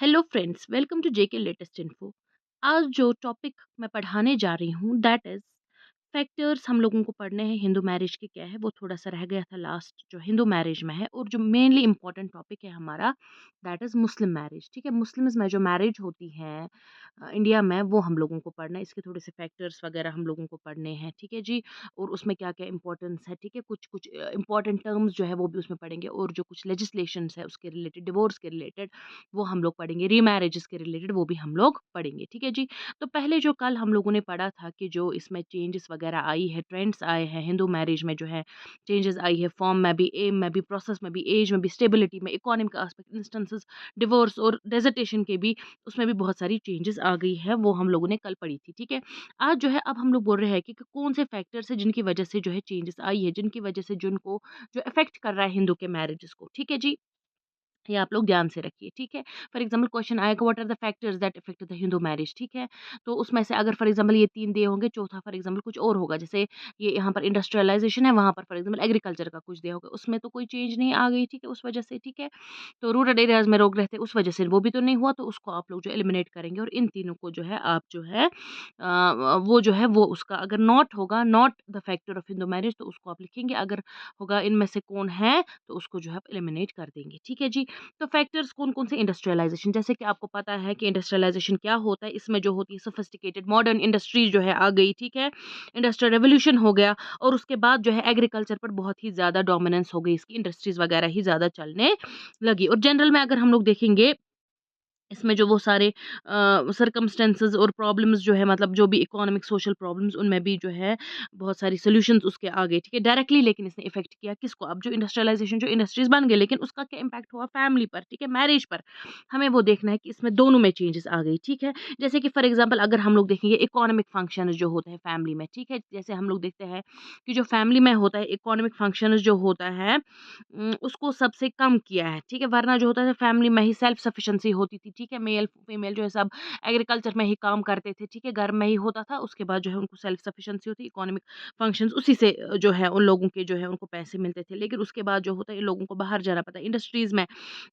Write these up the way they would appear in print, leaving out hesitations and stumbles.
Hello friends, welcome to JK latest info. आज जो topic मैं पढ़ाने जा रही हूँ दैट इज फैक्टर्स हम लोगों को पढ़ने हैं हिंदू मैरिज के। क्या है वो थोड़ा सा रह गया था लास्ट जो हिंदू मैरिज में है, और जो मेनली इंपॉर्टेंट टॉपिक है हमारा दैट इज मुस्लिम मैरिज। ठीक है, मुस्लिम्स में जो मैरिज होती है इंडिया में, वो हम लोगों को पढ़ना है। इसके थोड़े से फैक्टर्स वगैरह हम लोगों को पढ़ने हैं। ठीक है जी, और उसमें क्या क्या इंपॉर्टेंस है। ठीक है, कुछ कुछ इंपॉर्टेंट टर्म्स जो है वो भी उसमें पढ़ेंगे, और जो कुछ लेजिस्लेशंस है उसके रिलेटेड, डिवोर्स के रिलेटेड वो हम लोग पढ़ेंगे, रीमैरेजेस के रिलेटेड वो भी हम लोग पढ़ेंगे। ठीक है जी, तो पहले जो कल हम लोगों ने पढ़ा था कि जो इसमें चेंजेस वगैरह आई है, ट्रेंड्स आए हैं हिंदू मैरिज में, जो है चेंजेस आई है फॉर्म में भी, एम में भी, प्रोसेस में भी, एज में भी, स्टेबिलिटी में, इकोनॉमिक एस्पेक्ट, इंस्टेंसेस, डिवोर्स और डेजर्टेशन के भी, उसमें भी बहुत सारी चेंजेस आ गई है। वो हम लोगों ने कल पढ़ी थी। ठीक है, आज जो है अब हम लोग बोल रहे हैं कि कौन से फैक्टर्स है जिनकी वजह से जो है चेंजेस आई है, जिनकी वजह से जिनको जो इफेक्ट कर रहा है हिंदू के मैरिजेस को। ठीक है जी, ये आप लोग ध्यान से रखिए। ठीक है, फॉर एग्जाम्पल क्वेश्चन आएगा what are the factors that affect the Hindu marriage. ठीक है, तो उसमें से अगर फॉर एग्जाम्पल ये तीन दिए होंगे, चौथा फॉर एग्जाम्पल कुछ और होगा, जैसे ये यहाँ पर इंडस्ट्रियलाइजेशन है, वहां पर फॉर एग्जाम्पल एग्रीकल्चर का कुछ दिया होगा, उसमें तो कोई चेंज नहीं आ गई। ठीक है, उस वजह से। ठीक है, तो रूरल एरियाज में रोक रहते उस वजह से वो भी तो नहीं हुआ, तो उसको आप लोग जो एलिमिनेट करेंगे, और इन तीनों को जो है आप जो है वो जो है वो उसका अगर नॉट होगा, not the factor of Hindu marriage, तो उसको आप लिखेंगे। अगर होगा इनमें से कौन है, तो उसको जो है आप एलिमिनेट कर देंगे। ठीक है जी, तो फैक्टर्स कौन-कौन से, इंडस्ट्रियलाइजेशन, जैसे कि आपको पता है कि इंडस्ट्रियलाइजेशन क्या होता है। इसमें जो होती है सोफिस्टिकेटेड मॉडर्न इंडस्ट्रीज जो है आ गई। ठीक है, इंडस्ट्रियल रेवोल्यूशन हो गया, और उसके बाद जो है एग्रीकल्चर पर बहुत ही ज़्यादा डोमिनेंस हो गई, इसकी इंडस्ट्रीज वगैरह ही ज़्यादा चलने लगी। और जनरल में अगर हम लोग देखेंगे, इसमें जो वो सारे सर्कमस्टेंसेस और प्रॉब्लम्स जो है, मतलब जो भी इकोनॉमिक सोशल प्रॉब्लम्स, उनमें भी जो है बहुत सारी सॉल्यूशंस उसके आ गए। ठीक है, डायरेक्टली लेकिन इसने इफेक्ट किया किसको, अब जो इंडस्ट्रियलाइजेशन, जो इंडस्ट्रीज बन गए, लेकिन उसका क्या इम्पैक्ट हुआ फैमिली पर। ठीक है, मैरिज पर। हमें वो देखना है कि इसमें दोनों में चेंजेस आ गई। ठीक है, जैसे कि फॉर एग्जाम्पल अगर हम लोग देखेंगे इकोनॉमिक फंक्शन जो होता है फैमिली में। ठीक है, जैसे हम लोग देखते हैं कि जो फैमिली में होता है इकोनॉमिक फंक्शन जो होता है, उसको सबसे कम किया है। ठीक है, वरना जो होता है फैमिली में ही सेल्फ सफिशिएंसी होती थी। ठीक है, मेल फीमेल जो है सब एग्रीकल्चर में ही काम करते थे। ठीक है, घर में ही होता था, उसके बाद जो है उनको सेल्फ सफिशिएंसी होती, इकोनॉमिक फंक्शंस उसी से जो है उन लोगों के जो है उनको पैसे मिलते थे। लेकिन उसके बाद जो होता है इन लोगों को बाहर जाना पड़ा, इंडस्ट्रीज में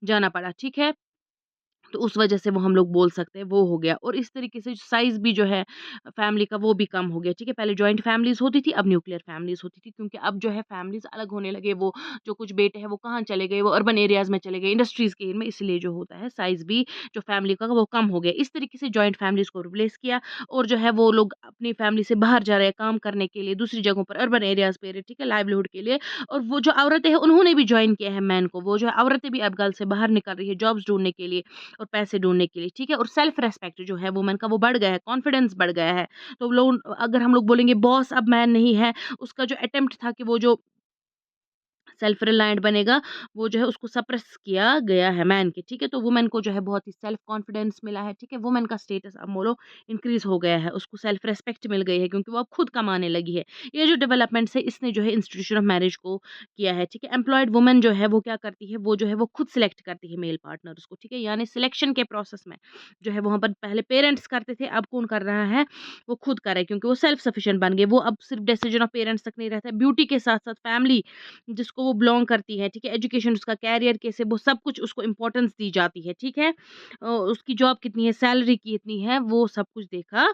जाना पड़ा। ठीक है, तो उस वजह से वो हम लोग बोल सकते हैं वो हो गया। और इस तरीके से साइज़ भी जो है फैमिली का वो भी कम हो गया। ठीक है, पहले जॉइंट फैमिलीज़ होती थी, अब न्यूक्लियर फैमिलीज़ होती थी, क्योंकि अब जो है फैमिलीज़ अलग होने लगे। वो जो कुछ बेटे हैं वो कहाँ चले गए, वो अर्बन एरियाज़ में चले गए, इंडस्ट्रीज़ के इनमें, इसलिए जो होता है साइज़ भी जो फैमिली का वो कम हो गया। इस तरीके से जॉइंट फैमिलीज़ को रिप्लेस किया, और जो है वो लोग अपनी फैमिली से बाहर जा रहे हैं काम करने के लिए दूसरी जगहों पर, अर्बन एरियाज़ पे। ठीक है, लाइवलीहुड के लिए। और वो जो औरतें हैं उन्होंने भी जॉइन किया है मैन को। वो जो है औरतें भी अब घर से बाहर निकल रही है जॉब्स ढूँढने के लिए और पैसे ढूँढने के लिए। ठीक है, और सेल्फ रिस्पेक्ट जो है वुमन का वो बढ़ गया है, कॉन्फिडेंस बढ़ गया है। तो लोग अगर हम लोग बोलेंगे बॉस अब मैन नहीं है, उसका जो अटेम्प्ट था कि वो जो सेल्फ रिलायंट बनेगा, वो जो है उसको सप्रेस किया गया है मैन के। ठीक है, तो वुमेन को जो है बहुत ही सेल्फ कॉन्फिडेंस मिला है। ठीक है, वुमेन का स्टेटस अब बोलो इंक्रीज हो गया है, उसको सेल्फ रिस्पेक्ट मिल गई है, क्योंकि वो अब खुद कमाने लगी है। ये जो डेवलपमेंट्स है इसने जो है इंस्टीट्यूशन ऑफ मैरिज को किया है। ठीक है, एम्प्लॉयड वुमेन जो है वो क्या करती है, वो जो है वो खुद सिलेक्ट करती है मेल पार्टनर्स को। ठीक है, यानी सिलेक्शन के प्रोसेस में जो है वहाँ पर पहले पेरेंट्स करते थे, अब कौन कर रहा है, वो खुद कर रहा है, क्योंकि वो सेल्फ सफिशिएंट बन गए। वो अब सिर्फ डिसीजन ऑफ पेरेंट्स तक नहीं रहता है, ब्यूटी के साथ साथ फैमिली जिसको वो बिलॉन्ग करती है। ठीक है, एजुकेशन, उसका कैरियर कैसे, वो सब कुछ उसको इम्पोर्टेंस दी जाती है। ठीक है, उसकी जॉब कितनी है, सैलरी कितनी है, वो सब कुछ देखा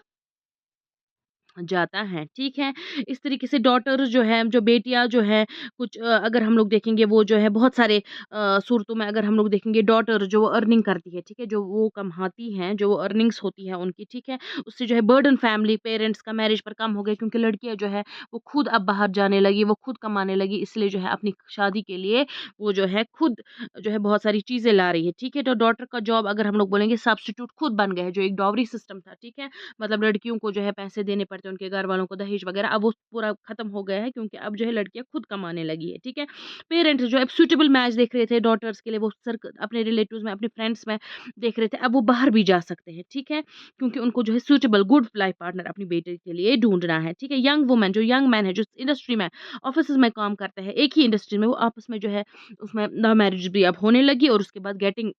जाता है। ठीक है, इस तरीके से डॉटर जो है, जो बेटियाँ जो हैं, कुछ अगर हम लोग देखेंगे वो जो है बहुत सारे सूरतों में अगर हम लोग देखेंगे डॉटर जो अर्निंग करती है। ठीक है, जो वो कमाती हैं, जो अर्निंग्स होती है उनकी। ठीक है, उससे जो है बर्डन फैमिली पेरेंट्स का मैरिज पर कम हो गया, क्योंकि लड़कियाँ जो है वो खुद अब बाहर जाने लगी, वो खुद कमाने लगी, इसलिए जो है अपनी शादी के लिए वो जो है खुद जो है बहुत सारी चीज़ें ला रही है। ठीक है, तो डॉटर का जॉब अगर हम लोग बोलेंगे सब्स्टिट्यूट खुद बन गया है, जो एक डॉवरी सिस्टम था। ठीक है, मतलब लड़कियों को जो है पैसे देने पड़ते हैं उनके घर वालों को, दहेज वगैरह, अब वो पूरा खत्म हो गया है, क्योंकि अब जो है लड़कियां खुद कमाने लगी है। ठीक है, पेरेंट्स जो अब सूटेबल मैच देख रहे थे डॉटर्स के लिए, वो सर अपने रिलेटिव्स में, अपने फ्रेंड्स में देख रहे थे, अब वो बाहर भी जा सकते हैं। ठीक है, क्योंकि उनको जो है सूटेबल गुड लाइफ पार्टनर अपनी बेटे के लिए ढूंढना है। ठीक है, यंग वुमेन, जो यंग मैन है, जो इंडस्ट्री में, ऑफिस में काम करते हैं एक ही इंडस्ट्री में, वो आपस में जो है उसमें लव मैरिज भी अब होने लगी, और उसके बाद गेटिंग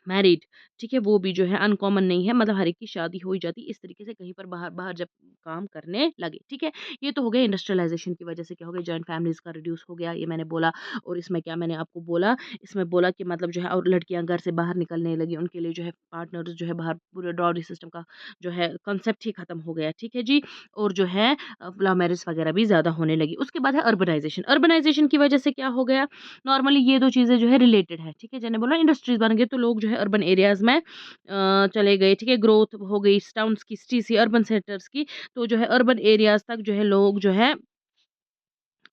मैरिड, ठीक है? वो भी जो है अनकॉमन नहीं है, मतलब हर एक की शादी हो ही जाती है, इस तरीके से कहीं पर बाहर बाहर जब काम करने लगे, ठीक है? ये तो हो गया इंडस्ट्रियलाइज़ेशन की वजह से क्या हो गया, जॉइंट फैमिलीज़ का रिड्यूस हो गया, ये मैंने बोला। और इसमें क्या मैंने आपको बोला, इसमें बोला कि मतलब जो है और लड़कियाँ घर से बाहर निकलने लगी, उनके लिए जो है पार्टनर्स जो है बाहर, पूरे डाउरी सिस्टम का जो है कॉन्सेप्ट ही खत्म हो गया, ठीक है जी? और जो है लव मैरिज वगैरह भी ज़्यादा होने लगी। उसके बाद है अर्बनाइज़ेशन, अर्बनाइज़ेशन की वजह से क्या हो गया, नॉर्मली ये 2 चीज़ें जो है रिलेटेड है, ठीक है? मैंने बोला इंडस्ट्रीज़ बन गई तो लोग जो है अर्बन एरियाज़ में चले गए, ठीक है? ग्रोथ हो गई टाउन्स की, सिटी से, अर्बन सेंटर्स की, तो जो है अर्बन एरियाज़ तक जो है लोग जो है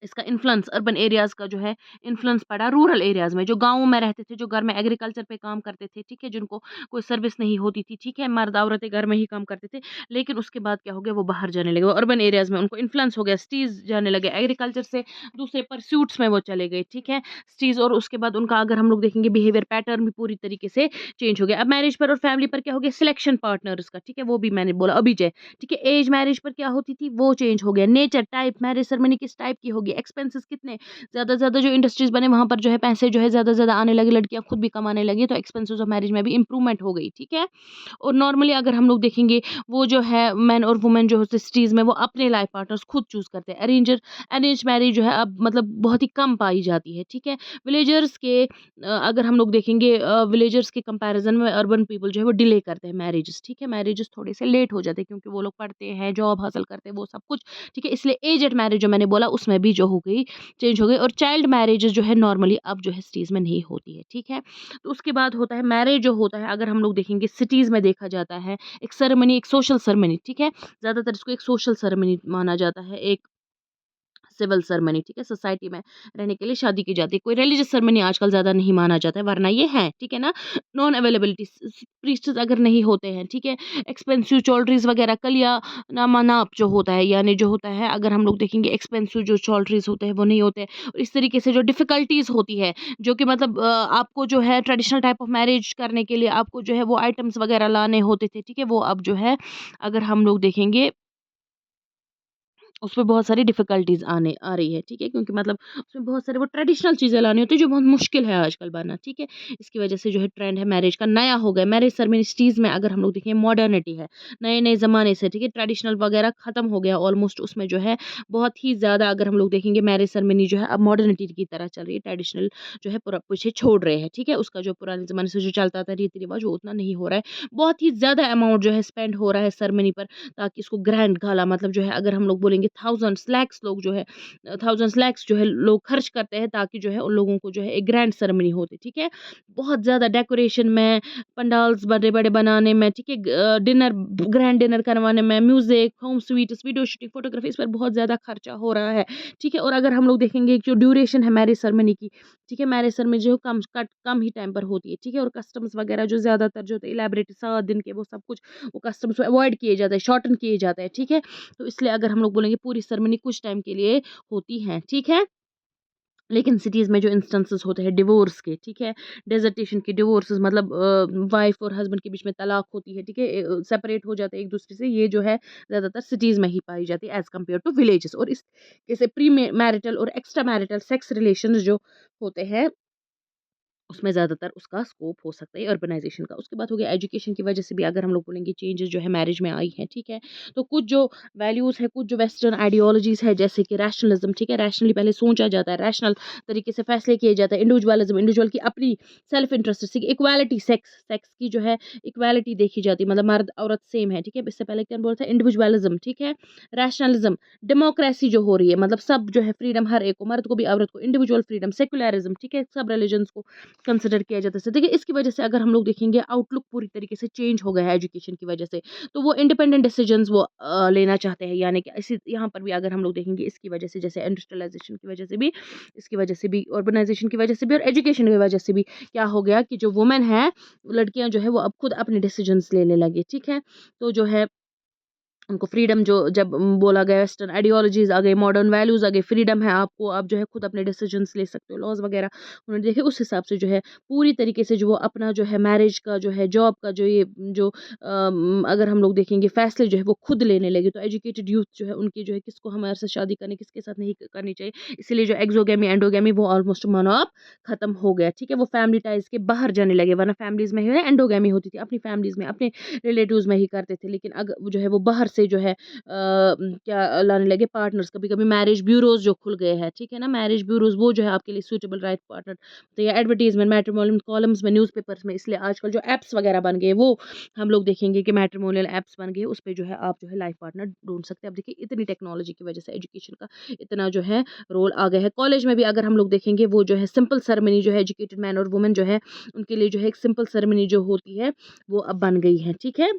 इसका इन्फ्लुएंस अर्बन एरियाज़ का जो है इन्फ्लुएंस पड़ा रूरल एरियाज़ में, जो गाँवों में रहते थे, जो घर में एग्रीकल्चर पे काम करते थे, ठीक है? जिनको कोई सर्विस नहीं होती थी, ठीक है? मर्द-औरतें घर में ही काम करते थे, लेकिन उसके बाद क्या हो गया, वो बाहर जाने लगे, वो अर्बन एरियाज़ में उनको इन्फ्लुएंस हो गया, सिटीज़ जाने लगे, एग्रीकल्चर से दूसरे परस्यूट्स में वो चले गए, ठीक है? सिटीज़, और उसके बाद उनका अगर हम लोग देखेंगे बिहेवियर पैटर्न भी पूरी तरीके से चेंज हो गया। अब मैरिज पर और फैमिली पर क्या हो गया, सिलेक्शन पार्टनर्स का, ठीक है? वो भी मैंने बोला अभी जे, ठीक है? एज मैरिज पर क्या होती थी, वो चेंज हो गया, नेचर, टाइप, मैरिज सेरेमनी किस टाइप की होगी, एक्सपेंसेस कितने, ज़्यादा से ज़्यादा जो इंडस्ट्रीज़ बने वहाँ पर जो है पैसे जो है ज़्यादा से ज़्यादा आने लगे, लड़कियाँ खुद भी कमाने लगी, तो एक्सपेंसेस ऑफ मैरिज में भी इम्प्रूवमेंट हो गई, ठीक है? और नॉर्मली अगर हम लोग देखेंगे, वो जो है मैन और वुमेन जो होते सिटीज़ में वो अपने लाइफ पार्टनर्स खुद चूज़ करते हैं। अरेंज मैरिज जो है अब मतलब बहुत ही कम पाई जाती है, ठीक है? विलेजर्स के अगर हम लोग देखेंगे विलेजर्स के कंपैरिज़न में अर्बन पीपल जो है वो डिले करते हैं मैरिजेस, ठीक है? मैरिजेस थोड़े से लेट हो जाते हैं क्योंकि वो लोग पढ़ते हैं, जॉब हासिल करते हैं, वो सब कुछ, ठीक है? इसलिए एजेड मैरिज जो मैंने बोला उसमें भी जो हो गई, चेंज हो गई, और चाइल्ड मैरिजेस जो है नॉर्मली अब जो है सिटीज़ में नहीं होती है, ठीक है? तो उसके बाद होता है मैरिज जो होता है, अगर हम लोग देखेंगे सिटीज़ में देखा जाता है, एक सेरेमनी, एक सोशल सेरेमनी, ठीक है? ज़्यादातर इसको एक सोशल सेरेमनी माना जाता है, एक सिविल सेरेमनी, ठीक है? सोसाइटी में रहने के लिए शादी की जाती है। कोई रिलीजियस सेरेमनी आजकल ज़्यादा नहीं माना जाता है, वरना ये है, ठीक है ना? नॉन अवेलेबिलिटी प्रीस्ट्स अगर नहीं होते हैं, ठीक है? एक्सपेंसिव ज्वेलरीज़ वगैरह, कलिया नामानाप जो होता है, यानी जो होता है, अगर हम लोग देखेंगे एक्सपेंसिव जो ज्वेलरीज़ होते हैं वो नहीं होते हैं। और इस तरीके से जो डिफ़िकल्टीज़ होती है, जो कि मतलब आपको जो है ट्रेडिशनल टाइप ऑफ मैरिज करने के लिए आपको जो है वो आइटम्स वगैरह लाने होते थे, ठीक है? वो अब जो है अगर हम लोग देखेंगे उसमें बहुत सारी डिफ़िकल्टीज़ आने आ रही है, ठीक है? क्योंकि मतलब उसमें बहुत सारे वो ट्रेडिशनल चीज़ें लानी होती है जो बहुत मुश्किल है आजकल बनाना, ठीक है? इसकी वजह से जो है ट्रेंड है मैरिज का नया हो गया। मैरिज सेरेमनीज़ में अगर हम लोग देखें मॉडर्निटी है, नए-नए ज़माने से, ठीक है? ट्रेडिशनल वगैरह ख़त्म हो गया ऑलमोस्ट, उसमें जो है बहुत ही ज़्यादा अगर हम लोग देखेंगे मैरिज सेरेमनी जो है अब मॉडर्निटी की तरह चल रही है, ट्रेडिशनल जो है पूरा पीछे छोड़ रहे हैं, ठीक है? उसका जो पुराने ज़माने से जो चलता था रीति-रिवाज वो उतना नहीं हो रहा है। बहुत ही ज़्यादा अमाउंट जो है स्पेंड हो रहा है सेरेमनी पर, ताकि इसको ग्रैंड गाला मतलब जो है अगर हम लोग बोलेंगे थाउज़ेंड्स लैक्स लोग जो है थाउज़ेंड्स लैक्स जो है लोग खर्च करते हैं ताकि जो है उन लोगों को जो है एक ग्रैंड सेरेमनी होती है, ठीक है? बहुत ज़्यादा डेकोरेशन में, पंडाल्स बड़े-बड़े बनाने में, ठीक है? डिनर ग्रैंड डिनर करवाने में, music, home sweets, video shooting, photography, इस पर बहुत ज़्यादा खर्चा हो रहा है, ठीक है? और अगर हम लोग देखेंगे जो ड्यूरेशन है मैरिज सेरेमनी की, ठीक है? मैरिज सेरेमनी जो कम ही टाइम पर होती है, ठीक है? और कस्टम्स वगैरह जो ज़्यादातर जो होते हैं इलैबोरेट 7 दिन के, वो सब कुछ वो कस्टम्स अवॉइड किए जाते हैं, शॉर्टन किए जाते हैं, ठीक है? तो इसलिए अगर हम लोग बोलेंगे पूरी सेरेमनी कुछ टाइम के लिए होती है, ठीक है? लेकिन सिटीज़ में जो इंस्टेंसेस होते हैं डिवोर्स के, ठीक है? डेज़र्टेशन के, डिवोर्सेस मतलब वाइफ़ और हस्बैंड के बीच में तलाक होती है, ठीक है? सेपरेट हो जाते हैं एक-दूसरे से, ये जो है ज़्यादातर सिटीज़ में ही पाई जाती है एज़ कम्पेयर टू विलेजेस। और इस जैसे मैरिटल और एक्स्ट्रा मैरिटल सेक्स रिलेशंस जो होते हैं उसमें ज़्यादातर उसका स्कोप हो सकता है अर्बनाइज़ेशन का। उसके बाद हो गया एजुकेशन की वजह से भी अगर हम लोग बोलेंगे चेंजेस जो है मैरिज में आई हैं, ठीक है? तो कुछ जो वैल्यूज़ है, कुछ जो वेस्टर्न आइडियोलॉजीज़ है जैसे कि रैशनलिज़्म, ठीक है? रैशनली पहले सोचा जाता है, रैशनल तरीके से फैसले किए जाते हैं। इंडिविजुअलिज़्म, इंडिविजुअल की अपनी सेल्फ इंटरेस्ट, ठीक है? इक्वालिटी, सेक्स की जो है इक्वालिटी देखी जाती है, मतलब मर्द औरत सेम है, ठीक है? इससे पहले क्या बोला था इंडिविजुअलिज़्म, ठीक है? रैशनलिज़्म, डेमोक्रेसी जो हो रही है, मतलब सब जो है फ्रीडम हर एक को, मर्द को भी औरत को, इंडिविजुअल फ्रीडम, सेक्युलरिज़्म, ठीक है? सब रिलिजन्स को कंसिडर किया जाता है। देखिए इसकी वजह से अगर हम लोग देखेंगे आउटलुक पूरी तरीके से चेंज हो गया है एजुकेशन की वजह से। तो वो इंडिपेंडेंट डिसीजंस वो लेना चाहते हैं, यानी कि इसी यहाँ पर भी अगर हम लोग देखेंगे इसकी वजह से, जैसे इंडस्ट्रियलाइजेशन की वजह से भी, इसकी वजह से भी, अर्बनाइजेशन की वजह से भी और एजुकेशन की वजह से भी क्या हो गया कि जो वुमेन है, लड़कियाँ जो है वो अब खुद अपने डिसीजंस लेने लगी, ठीक है? तो जो है उनको फ्रीडम जो जब बोला गया, वेस्टर्न आइडियोलॉजीज़ आ गई, मॉडर्न वैल्यूज़ आ गई, फ्रीडम है आपको, आप जो है खुद अपने डिसीजंस ले सकते हो, लॉज़ वगैरह उन्होंने देखे, उस हिसाब से जो है पूरी तरीके से जो वो अपना जो है मैरिज का जो है, जॉब का जो ये जो अगर हम लोग देखेंगे फ़ैसले जो है वो खुद लेने लगे। तो एजुकेटेड यूथ जो है उनकी जो है किसको हमारे साथ शादी करनी, किसके साथ नहीं करनी चाहिए, इसीलिए जो एक्सोगेमी, एंडोगेमी वो ऑलमोस्ट मानो आप खत्म हो गया, ठीक है? वो फैमिली टाइज़ के बाहर जाने लगे, वरना फैमिलीज़ में ही एंडोगेमी होती थी, अपनी फैमिलीज़ में, अपने रिलेटिव्स में ही करते थे। लेकिन जो है वो बाहर से जो है क्या लाने लगे पार्टनर्स, कभी-कभी मैरिज ब्यूरोज़ जो खुल गए हैं, ठीक है ना? मैरिज ब्यूरोज़ वो जो है आपके लिए सूटेबल राइट पार्टनर, तो ये एडवर्टाइज़मेंट मैट्रिमोनियल कॉलम्स में, न्यूज़पेपर्स में, इसलिए आजकल जो ऐप्स वगैरह बन गए वो हम लोग देखेंगे कि मैट्रिमोनियल ऐप्स बन गए, उस पे जो है आप जो है लाइफ पार्टनर ढूँढ सकते हैं। अब देखिए इतनी टेक्नोलॉजी की वजह से एजुकेशन का इतना जो है रोल आ गया है। कॉलेज में भी अगर हम लोग देखेंगे वो जो है सिंपल सेरेमनी जो है एजुकेटेड मैन और वुमेन जो है उनके लिए जो है एक सिंपल सेरेमनी जो होती है वो अब बन गई है, ठीक है?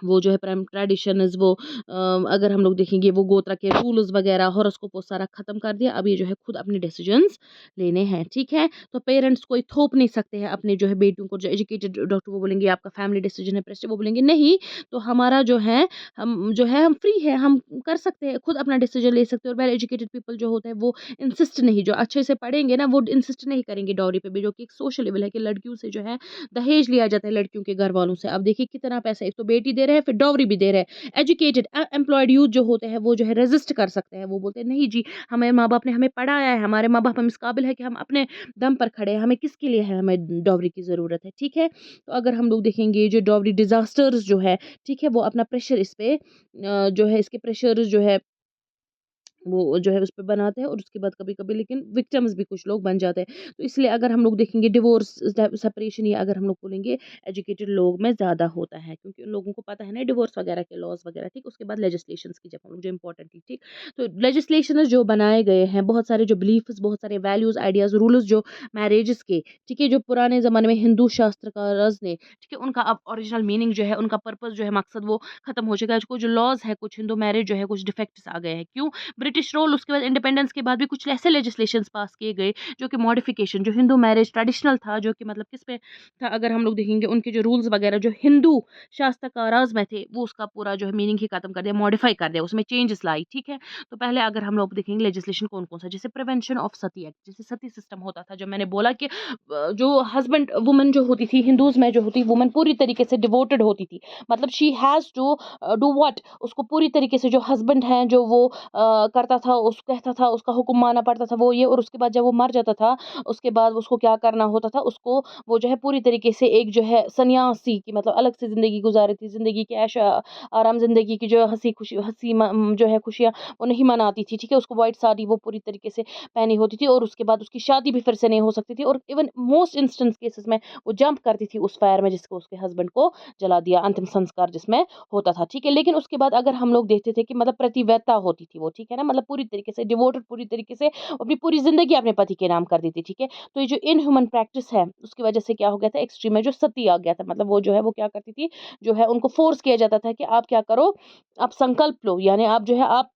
वो जो है प्राइम ट्रेडिशंस वो अगर हम लोग देखेंगे वो गोत्रा के रूल्स वगैरह हॉरोस्कोप वो सारा खत्म कर दिया। अब ये जो है खुद अपने डिसीजंस लेने हैं, ठीक है? तो पेरेंट्स कोई थोप नहीं सकते हैं अपने जो है बेटियों को, जो एजुकेटेड डॉक्टर वो बोलेंगे आपका फैमिली डिसीजन है, प्रेस्टीज वो बोलेंगे नहीं, तो हमारा जो है हम जो है हम फ्री है, हम कर सकते हैं, खुद अपना डिसीजन ले सकते हैं। और वेल एजुकेटेड पीपल जो होते हैं वो इंसिस्ट नहीं, जो अच्छे से पढ़ेंगे ना वो इंसिस्ट नहीं करेंगे डॉरी पे भी, जो कि एक सोशल लेवल है कि लड़कियों से जो है दहेज लिया जाता है लड़कियों के घर वालों से। अब देखिए कितना पैसा, एक तो बेटी दे रहे हैं फिर डॉवरी भी दे रहे हैं। एजुकेटेड एम्प्लॉयड यूथ जो होते हैं वो जो है रेजिस्ट कर सकते हैं, वो बोलते हैं नहीं जी, हमें माँ बाप ने हमें पढ़ाया है, हमारे माँ बाप हम इस काबिल है कि हम अपने दम पर खड़े हैं, हमें किसके लिए है हमें डॉवरी की ज़रूरत है, ठीक है? तो अगर हम लोग देखेंगे जो डॉवरी डिजास्टर्स जो है, ठीक है, वो अपना प्रेशर इस पे जो है इसके प्रेशर जो है वो जो है उस पे बनाते हैं और उसके बाद कभी-कभी लेकिन विक्टिम्स भी कुछ लोग बन जाते हैं। तो इसलिए अगर हम लोग देखेंगे डिवोर्स सेपरेशन, या अगर हम लोग बोलेंगे एजुकेटेड लोग में ज़्यादा होता है, क्योंकि उन लोगों को पता है ना डिवोर्स वगैरह के लॉज़ वगैरह, ठीक? उसके बाद लेजिस्लेशंस की जब हम लोग जो इम्पोर्टेंट थी, ठीक? तो लेजिस्लेशंस जो बनाए गए हैं, बहुत सारे जो बिलीफ्स, बहुत सारे वैल्यूज़, आइडियाज़, रूल्स जो मैरेजेस के, ठीक है? जो पुराने ज़माने में हिंदू शास्त्रकारज़ ने, ठीक है? उनका अब ओरिजिनल मीनिंग जो है, उनका पर्पस जो है, मकसद वो खत्म हो चुका है। कुछ जो लॉज़ है, कुछ हिंदू मैरिज जो है, कुछ डिफेक्ट्स आ गए हैं। क्यों? ब्रिटिश रूल, उसके बाद इंडिपेंडेंस के बाद भी कुछ ऐसे लेजिस्लेशंस पास किए गए जो कि मॉडिफिकेशन, जो हिंदू मैरिज ट्रेडिशनल था, जो कि मतलब किस पे था, अगर हम लोग देखेंगे उनके जो रूल्स वगैरह जो हिंदू शास्त्रकाराज में थे वो उसका पूरा जो है मीनिंग ही खत्म कर दिया, मॉडिफाई कर दिया, उसमें चेंजेस लाई, ठीक है? तो पहले अगर हम लोग देखेंगे लेजिस्लेशन कौन कौन सा, जैसे प्रिवेंशन ऑफ सती एक्ट, जैसे सती सिस्टम होता था, जो मैंने बोला कि जो हस्बैंड वुमन जो होती थी हिंदूज में, जो होती वुमन पूरी तरीके से डिवोटेड होती थी, मतलब she has to do what, उसको पूरी तरीके से जो हस्बैंड है जो वो करता था, उस कहता था, उसका हुक्म मानना पड़ता था, वो ये। और उसके बाद जब वो मर जाता था, उसके बाद उसको क्या करना होता था, उसको वो जो है पूरी तरीके से एक जो है सन्यासी की मतलब अलग से ज़िंदगी गुज़ारी थी, ज़िंदगी की आराम ज़िंदगी की जो जो है खुशियाँ वो नहीं मनाती थी, ठीक है? उसको व्हाइट साड़ी वो पूरी तरीके से पहनी होती थी, और उसके बाद उसकी शादी भी फिर से नहीं हो सकती थी, और इवन मोस्ट इंस्टेंस केसेस में वो जंप करती थी उस फायर में जिसको उसके हस्बैंड को जला दिया, अंतिम संस्कार जिसमें होता था, ठीक है? लेकिन उसके बाद अगर हम लोग देखते थे कि मतलब प्रतिव्रता होती थी वो, ठीक है ना? मतलब पूरी तरीके से डिवोटेड, पूरी तरीके से अपनी पूरी ज़िंदगी अपने पति के नाम कर देती, ठीक है? तो ये जो इनह्यूमन प्रैक्टिस है, उसकी वजह से क्या हो गया था, एक्सट्रीम में जो सती आ गया था, मतलब वो जो है वो क्या करती थी, जो है उनको फ़ोर्स किया जाता था कि आप क्या करो, आप संकल्प लो, यानी आप जो है आप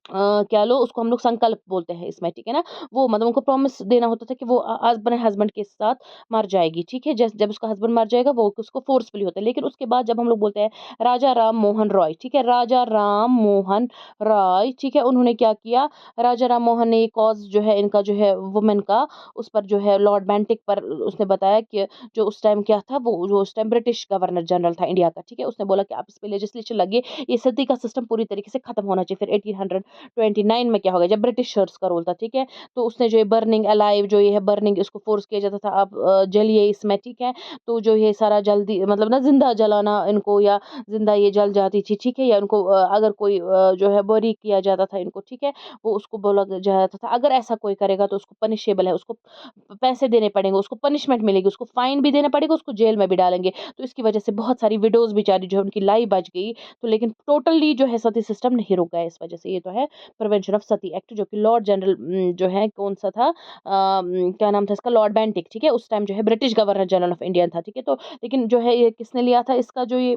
क्या लो, उसको हम लोग संकल्प बोलते हैं इसमें, ठीक है ना? वो मतलब उनको प्रॉमिस देना होता था कि वो अपने हस्बैंड के साथ मर जाएगी, ठीक है? जब उसका हस्बैंड मर जाएगा वो उसको फोर्सफुली होता है। लेकिन उसके बाद जब हम लोग बोलते हैं राजा राम मोहन रॉय, ठीक है? राजा राम मोहन रॉय, ठीक है? उन्होंने क्या किया, राजा राम मोहन ने ये कॉज़ जो है इनका जो है वुमेन का, उस पर जो है लॉर्ड बेंटिक पर उसने बताया कि जो उस टाइम क्या था, वो जो उस टाइम ब्रिटिश गवर्नर जनरल था इंडिया का, ठीक है? उसने बोला कि आप इस पे लेजिस्लेशन लाइए, ये सती का सिस्टम पूरी तरीके से खत्म होना चाहिए। फिर 1800 29 में क्या हो गया, जब ब्रिटिशर्स का रोल था, ठीक है? तो उसने जो ये बर्निंग अलाइव जो ये है बर्निंग, इसको फ़ोर्स किया जाता था, आप जलिए इसमें, ठीक है? तो जो ये सारा जल्दी मतलब ना ज़िंदा जलाना इनको, या ज़िंदा ये जल जाती थी, ठीक है? या उनको अगर कोई जो है बरी किया जाता था इनको, ठीक है? वो उसको बोला जाता था अगर ऐसा कोई करेगा तो उसको पनिशेबल है, उसको पैसे देने पड़ेंगे, उसको पनिशमेंट मिलेगी, उसको फाइन भी देना पड़ेगा, उसको जेल में भी डालेंगे। तो इसकी वजह से बहुत सारी विडोज़ बेचारी जो है उनकी लाइफ़ बच गई। तो लेकिन टोटली जो है सती सिस्टम नहीं रुक गया इस वजह से। ये तो है प्रिवेंशन ऑफ सती एक्ट, जो कि लॉर्ड जनरल जो है कौन-सा था, क्या नाम था इसका, लॉर्ड बेंटिक, ठीक है? उस टाइम जो है British governor general of India था, ठीक है? तो लेकिन जो है ये किसने लिया था इसका जो ये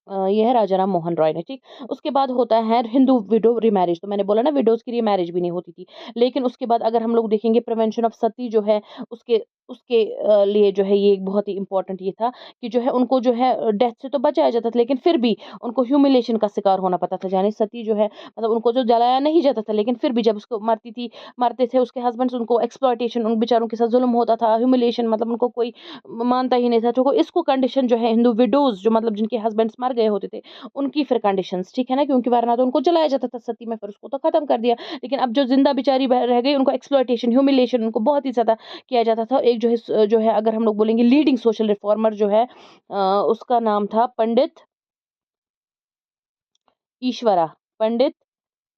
ये है राजा राम मोहन रॉय ने, ठीक। उसके बाद होता है हिंदू विडो रीमैरिज, तो मैंने बोला ना विडोज़ की रीमैरिज भी नहीं होती थी। लेकिन उसके बाद अगर हम लोग देखेंगे प्रिवेंशन ऑफ सती जो है उसके उसके लिए जो है ये एक बहुत ही इम्पोर्टेंट ये था कि जो है उनको जो है डेथ से तो बचाया जाता था, लेकिन फिर भी उनको ह्यूमिलिएशन का शिकार होना पड़ता था। यानी सती जो है मतलब उनको जो जलाया नहीं जाता था, लेकिन फिर भी जब उसको मारते थे उसके हस्बैंड्स, उनको एक्सप्लॉइटेशन उन बेचारों के साथ ज़ुल्म होता था, ह्यूमिलिएशन मतलब उनको कोई मानता ही नहीं था। तो इसको कंडीशन जो है हिंदू विडोज़ जो मतलब जिनके हस्बैंड्स मर गए होते थे, उनकी फिर कंडीशंस, ठीक है ना? क्योंकि वरना तो उनको जलाया जाता था सती में, फिर उसको तो खत्म कर दिया। लेकिन अब जो ज़िंदा बेचारी रह गई उनको एक्सप्लॉइटेशन, ह्यूमिलिएशन उनको बहुत ही ज़्यादा किया जाता था। एक जो है अगर हम लोग बोलेंगे लीडिंग सोशल रिफॉर्मर जो है उसका नाम था ईश्वरा पंडित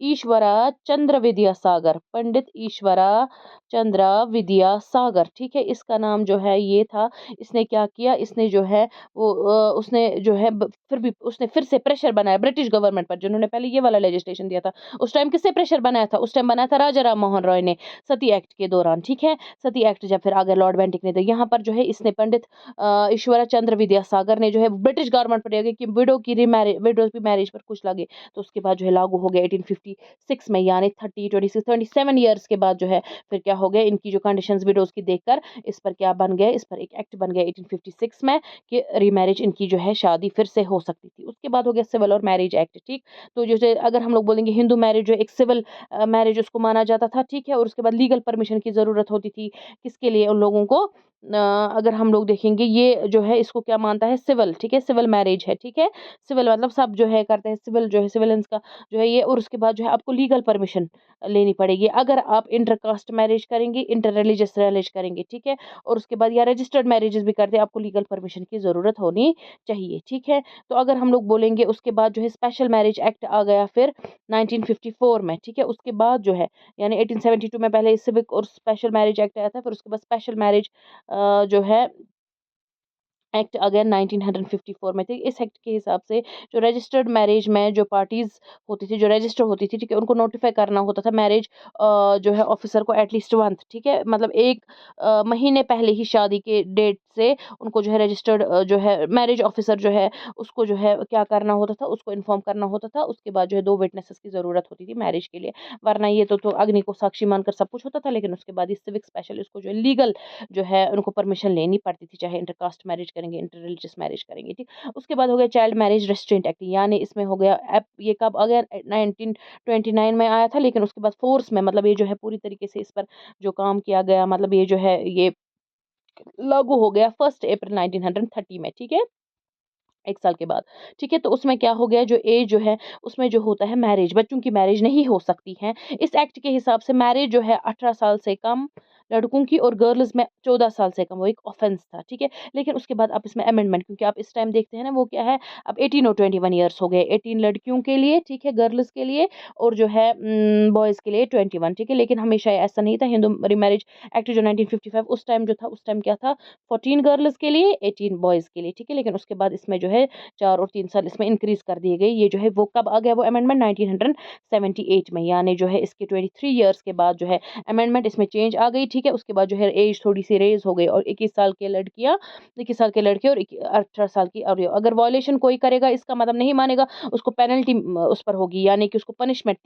ईश्वरा चंद्र विद्यासागर, पंडित ईश्वरा चंद्र विद्यासागर, ठीक है? इसका नाम जो है ये था। इसने क्या किया, इसने जो है वो उसने जो है फिर भी उसने फिर से प्रेशर बनाया ब्रिटिश गवर्नमेंट पर, जिन्होंने पहले ये वाला लेजिस्लेशन दिया था। उस टाइम किससे प्रेशर बनाया था? उस टाइम बनाया था राजा राम मोहन रॉय ने, सती एक्ट के दौरान, ठीक है? सती एक्ट जब फिर आगे लॉर्ड बेंटिक ने दिया, यहाँ पर जो है इसने पंडित ईश्वरा चंद्र विद्यासागर ने जो है ब्रिटिश गवर्नमेंट पर दिया कि विडोज की मैरिज पर कुछ लगे। तो उसके बाद जो है लागू हो गया 1856 में, यानी 37 ईयर्स के बाद जो है फिर क्या हो गया, इनकी जो कंडीशंस विडोज की देखकर इस पर क्या बन गया, इस पर एक एक्ट बन गया 1856 में कि रीमैरिज इनकी जो है शादी फिर से हो सकती थी। उसके बाद हो गया सिविल और मैरिज एक्ट, ठीक। तो जैसे अगर हम लोग बोलेंगे हिंदू मैरिज जो एक सिविल मैरिज उसको माना जाता था, ठीक है। और उसके बाद लीगल परमिशन की जरूरत होती थी किसके लिए, उन लोगों को अगर हम लोग देखेंगे ये जो है इसको क्या मानता है, सिविल, ठीक है, सिविल मैरिज है, ठीक है। सिविल मतलब सब जो है करते हैं, सिविल जो है सिविलियंस का जो है ये। और उसके बाद जो है आपको लीगल परमिशन लेनी पड़ेगी अगर आप इंटर कास्ट मैरिज करेंगे, इंटर रिलीजियस मैरिज करेंगे, ठीक है। और उसके बाद या रजिस्टर्ड मैरिजेस भी करते हैं, आपको लीगल परमिशन की ज़रूरत होनी चाहिए, ठीक है। तो अगर हम लोग बोलेंगे उसके बाद जो है स्पेशल मैरिज एक्ट आ गया फिर 1954 में, ठीक है। उसके बाद जो है यानी 1872 में पहले सिविक और स्पेशल मैरिज एक्ट आया था, फिर उसके बाद स्पेशल मैरिज जो है एक्ट अगेन 1954 में थी। इस एक्ट के हिसाब से जो रजिस्टर्ड मैरिज में जो पार्टीज़ होती थी, जो रजिस्टर होती थी, ठीक है, उनको नोटिफ़ाई करना होता था मैरिज जो है ऑफ़िसर को एटलीस्ट मंथ, ठीक है, मतलब 1 महीने पहले ही शादी के डेट से उनको जो है रजिस्टर्ड जो है मैरिज ऑफ़िसर जो है उसको जो है क्या करना होता था, उसको इन्फॉर्म करना होता था। उसके बाद जो है 2 विटनेसेस की ज़रूरत होती थी मैरिज के लिए, वरना ये तो अग्नि को साक्षी मानकर सब कुछ होता था। लेकिन उसके बाद ये सिविक स्पेशलिस्ट को जो है लीगल जो है उनको परमिशन लेनी पड़ती थी, चाहे इंटरकास्ट मैरिज करेंगे, इंटर रिलीजियस मैरिज करेंगे, ठीक। उसके बाद हो गया चाइल्ड मैरिज रेस्ट्रेंट एक्ट, यानी इसमें हो गया ये कब आ गया, 1929 में आया था। लेकिन उसके बाद फोर्स में मतलब ये जो है पूरी तरीके से इस पर जो काम किया गया, मतलब ये जो है ये लागू हो गया 1 अप्रैल 1930 में, ठीक है, 1 साल के बाद, ठीक है। तो उसमें क्या हो गया, जो एज जो है उसमें जो होता है मैरिज, बच्चों की मैरिज नहीं हो सकती है। इस एक्ट के हिसाब से मैरिज जो है 18 साल से कम लड़कों की और गर्ल्स में 14 साल से कम, वो एक ऑफेंस था, ठीक है। लेकिन उसके बाद आप इसमें अमेंडमेंट, क्योंकि आप इस टाइम देखते हैं ना वो क्या है, अब 18 और 21 ईयर्स हो गए, 18 लड़कियों के लिए, ठीक है, गर्ल्स के लिए, और जो है बॉयज़ के लिए 21, ठीक है। लेकिन हमेशा ऐसा नहीं था। हिंदू मैरिज एक्ट जो 1955 उस टाइम जो था, उस टाइम क्या था, 14 गर्ल्स के लिए, 18 बॉयज़ के लिए, ठीक है। लेकिन उसके बाद इसमें जो है 4 और 3 साल इसमें इंक्रीज़ कर दिए गए। ये जो है वो कब आ गया वो अमेंडमेंट 1978 में, यानी जो है इसके 23 ईयर्स के बाद जो है अमेंडमेंट इसमें चेंज आ गई, ठीक है। उसके बाद जो है एज थोड़ी-सी रेज़ हो गई और 21 साल के लड़कियाँ, 21 साल के लड़के और 18 साल की, और अगर वायलेशन कोई करेगा इसका मतलब नहीं मानेगा, उसको पेनल्टी उस पर होगी, यानी कि उसको पनिशमेंट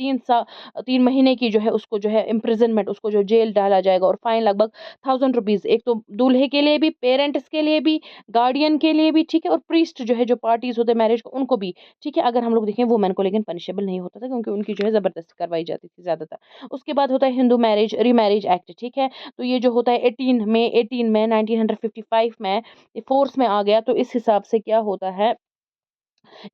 3 महीने की जो है उसको जो है इम्प्रिज़नमेंट, उसको जो जेल डाला जाएगा, और फाइन लगभग ₹1000, एक तो दूल्हे के लिए भी, पेरेंट्स के लिए भी, गार्डियन के लिए भी, ठीक है, और प्रीस्ट जो है जो पार्टीज़ होते हैं मैरिज को उनको भी, ठीक है। अगर हम लोग देखें वुमेन को लेकिन पनिशेबल नहीं होता था, क्योंकि उनकी जो है ज़बरदस्ती करवाई जाती थी ज़्यादातर। उसके बाद होता है हिंदू मैरिज रीमैरिज एक्ट, ठीक है। तो ये जो होता है 18 में 1955 में ये फ़ोर्स में आ गया। तो इस हिसाब से क्या होता है,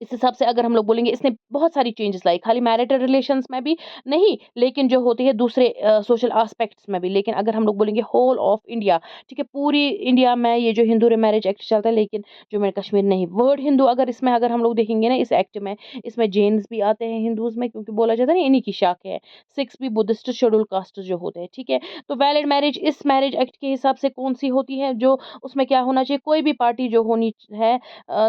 इस हिसाब से अगर हम लोग बोलेंगे इसने बहुत सारी चेंजेस लाई, खाली मैरिटल रिलेशंस में भी नहीं, लेकिन जो होती है दूसरे सोशल एस्पेक्ट्स में भी। लेकिन अगर हम लोग बोलेंगे होल ऑफ इंडिया, ठीक है, पूरी इंडिया में ये जो हिंदू मैरिज एक्ट चलता है, लेकिन जम्मू एंड कश्मीर नहीं। वर्ड हिंदू अगर इसमें अगर हम लोग देखेंगे ना इस एक्ट में, इसमें जैन्स भी आते हैं हिंदूज़ में, क्योंकि बोला जाता है ना इन्हीं की शाखे है। सिख्स भी, बुद्धिस्ट, शेड्यूल कास्ट जो होते हैं, ठीक है। तो वैलिड मैरिज इस मैरिज एक्ट के हिसाब से कौन-सी होती है, जो उसमें क्या होना चाहिए, कोई भी पार्टी जो होनी है,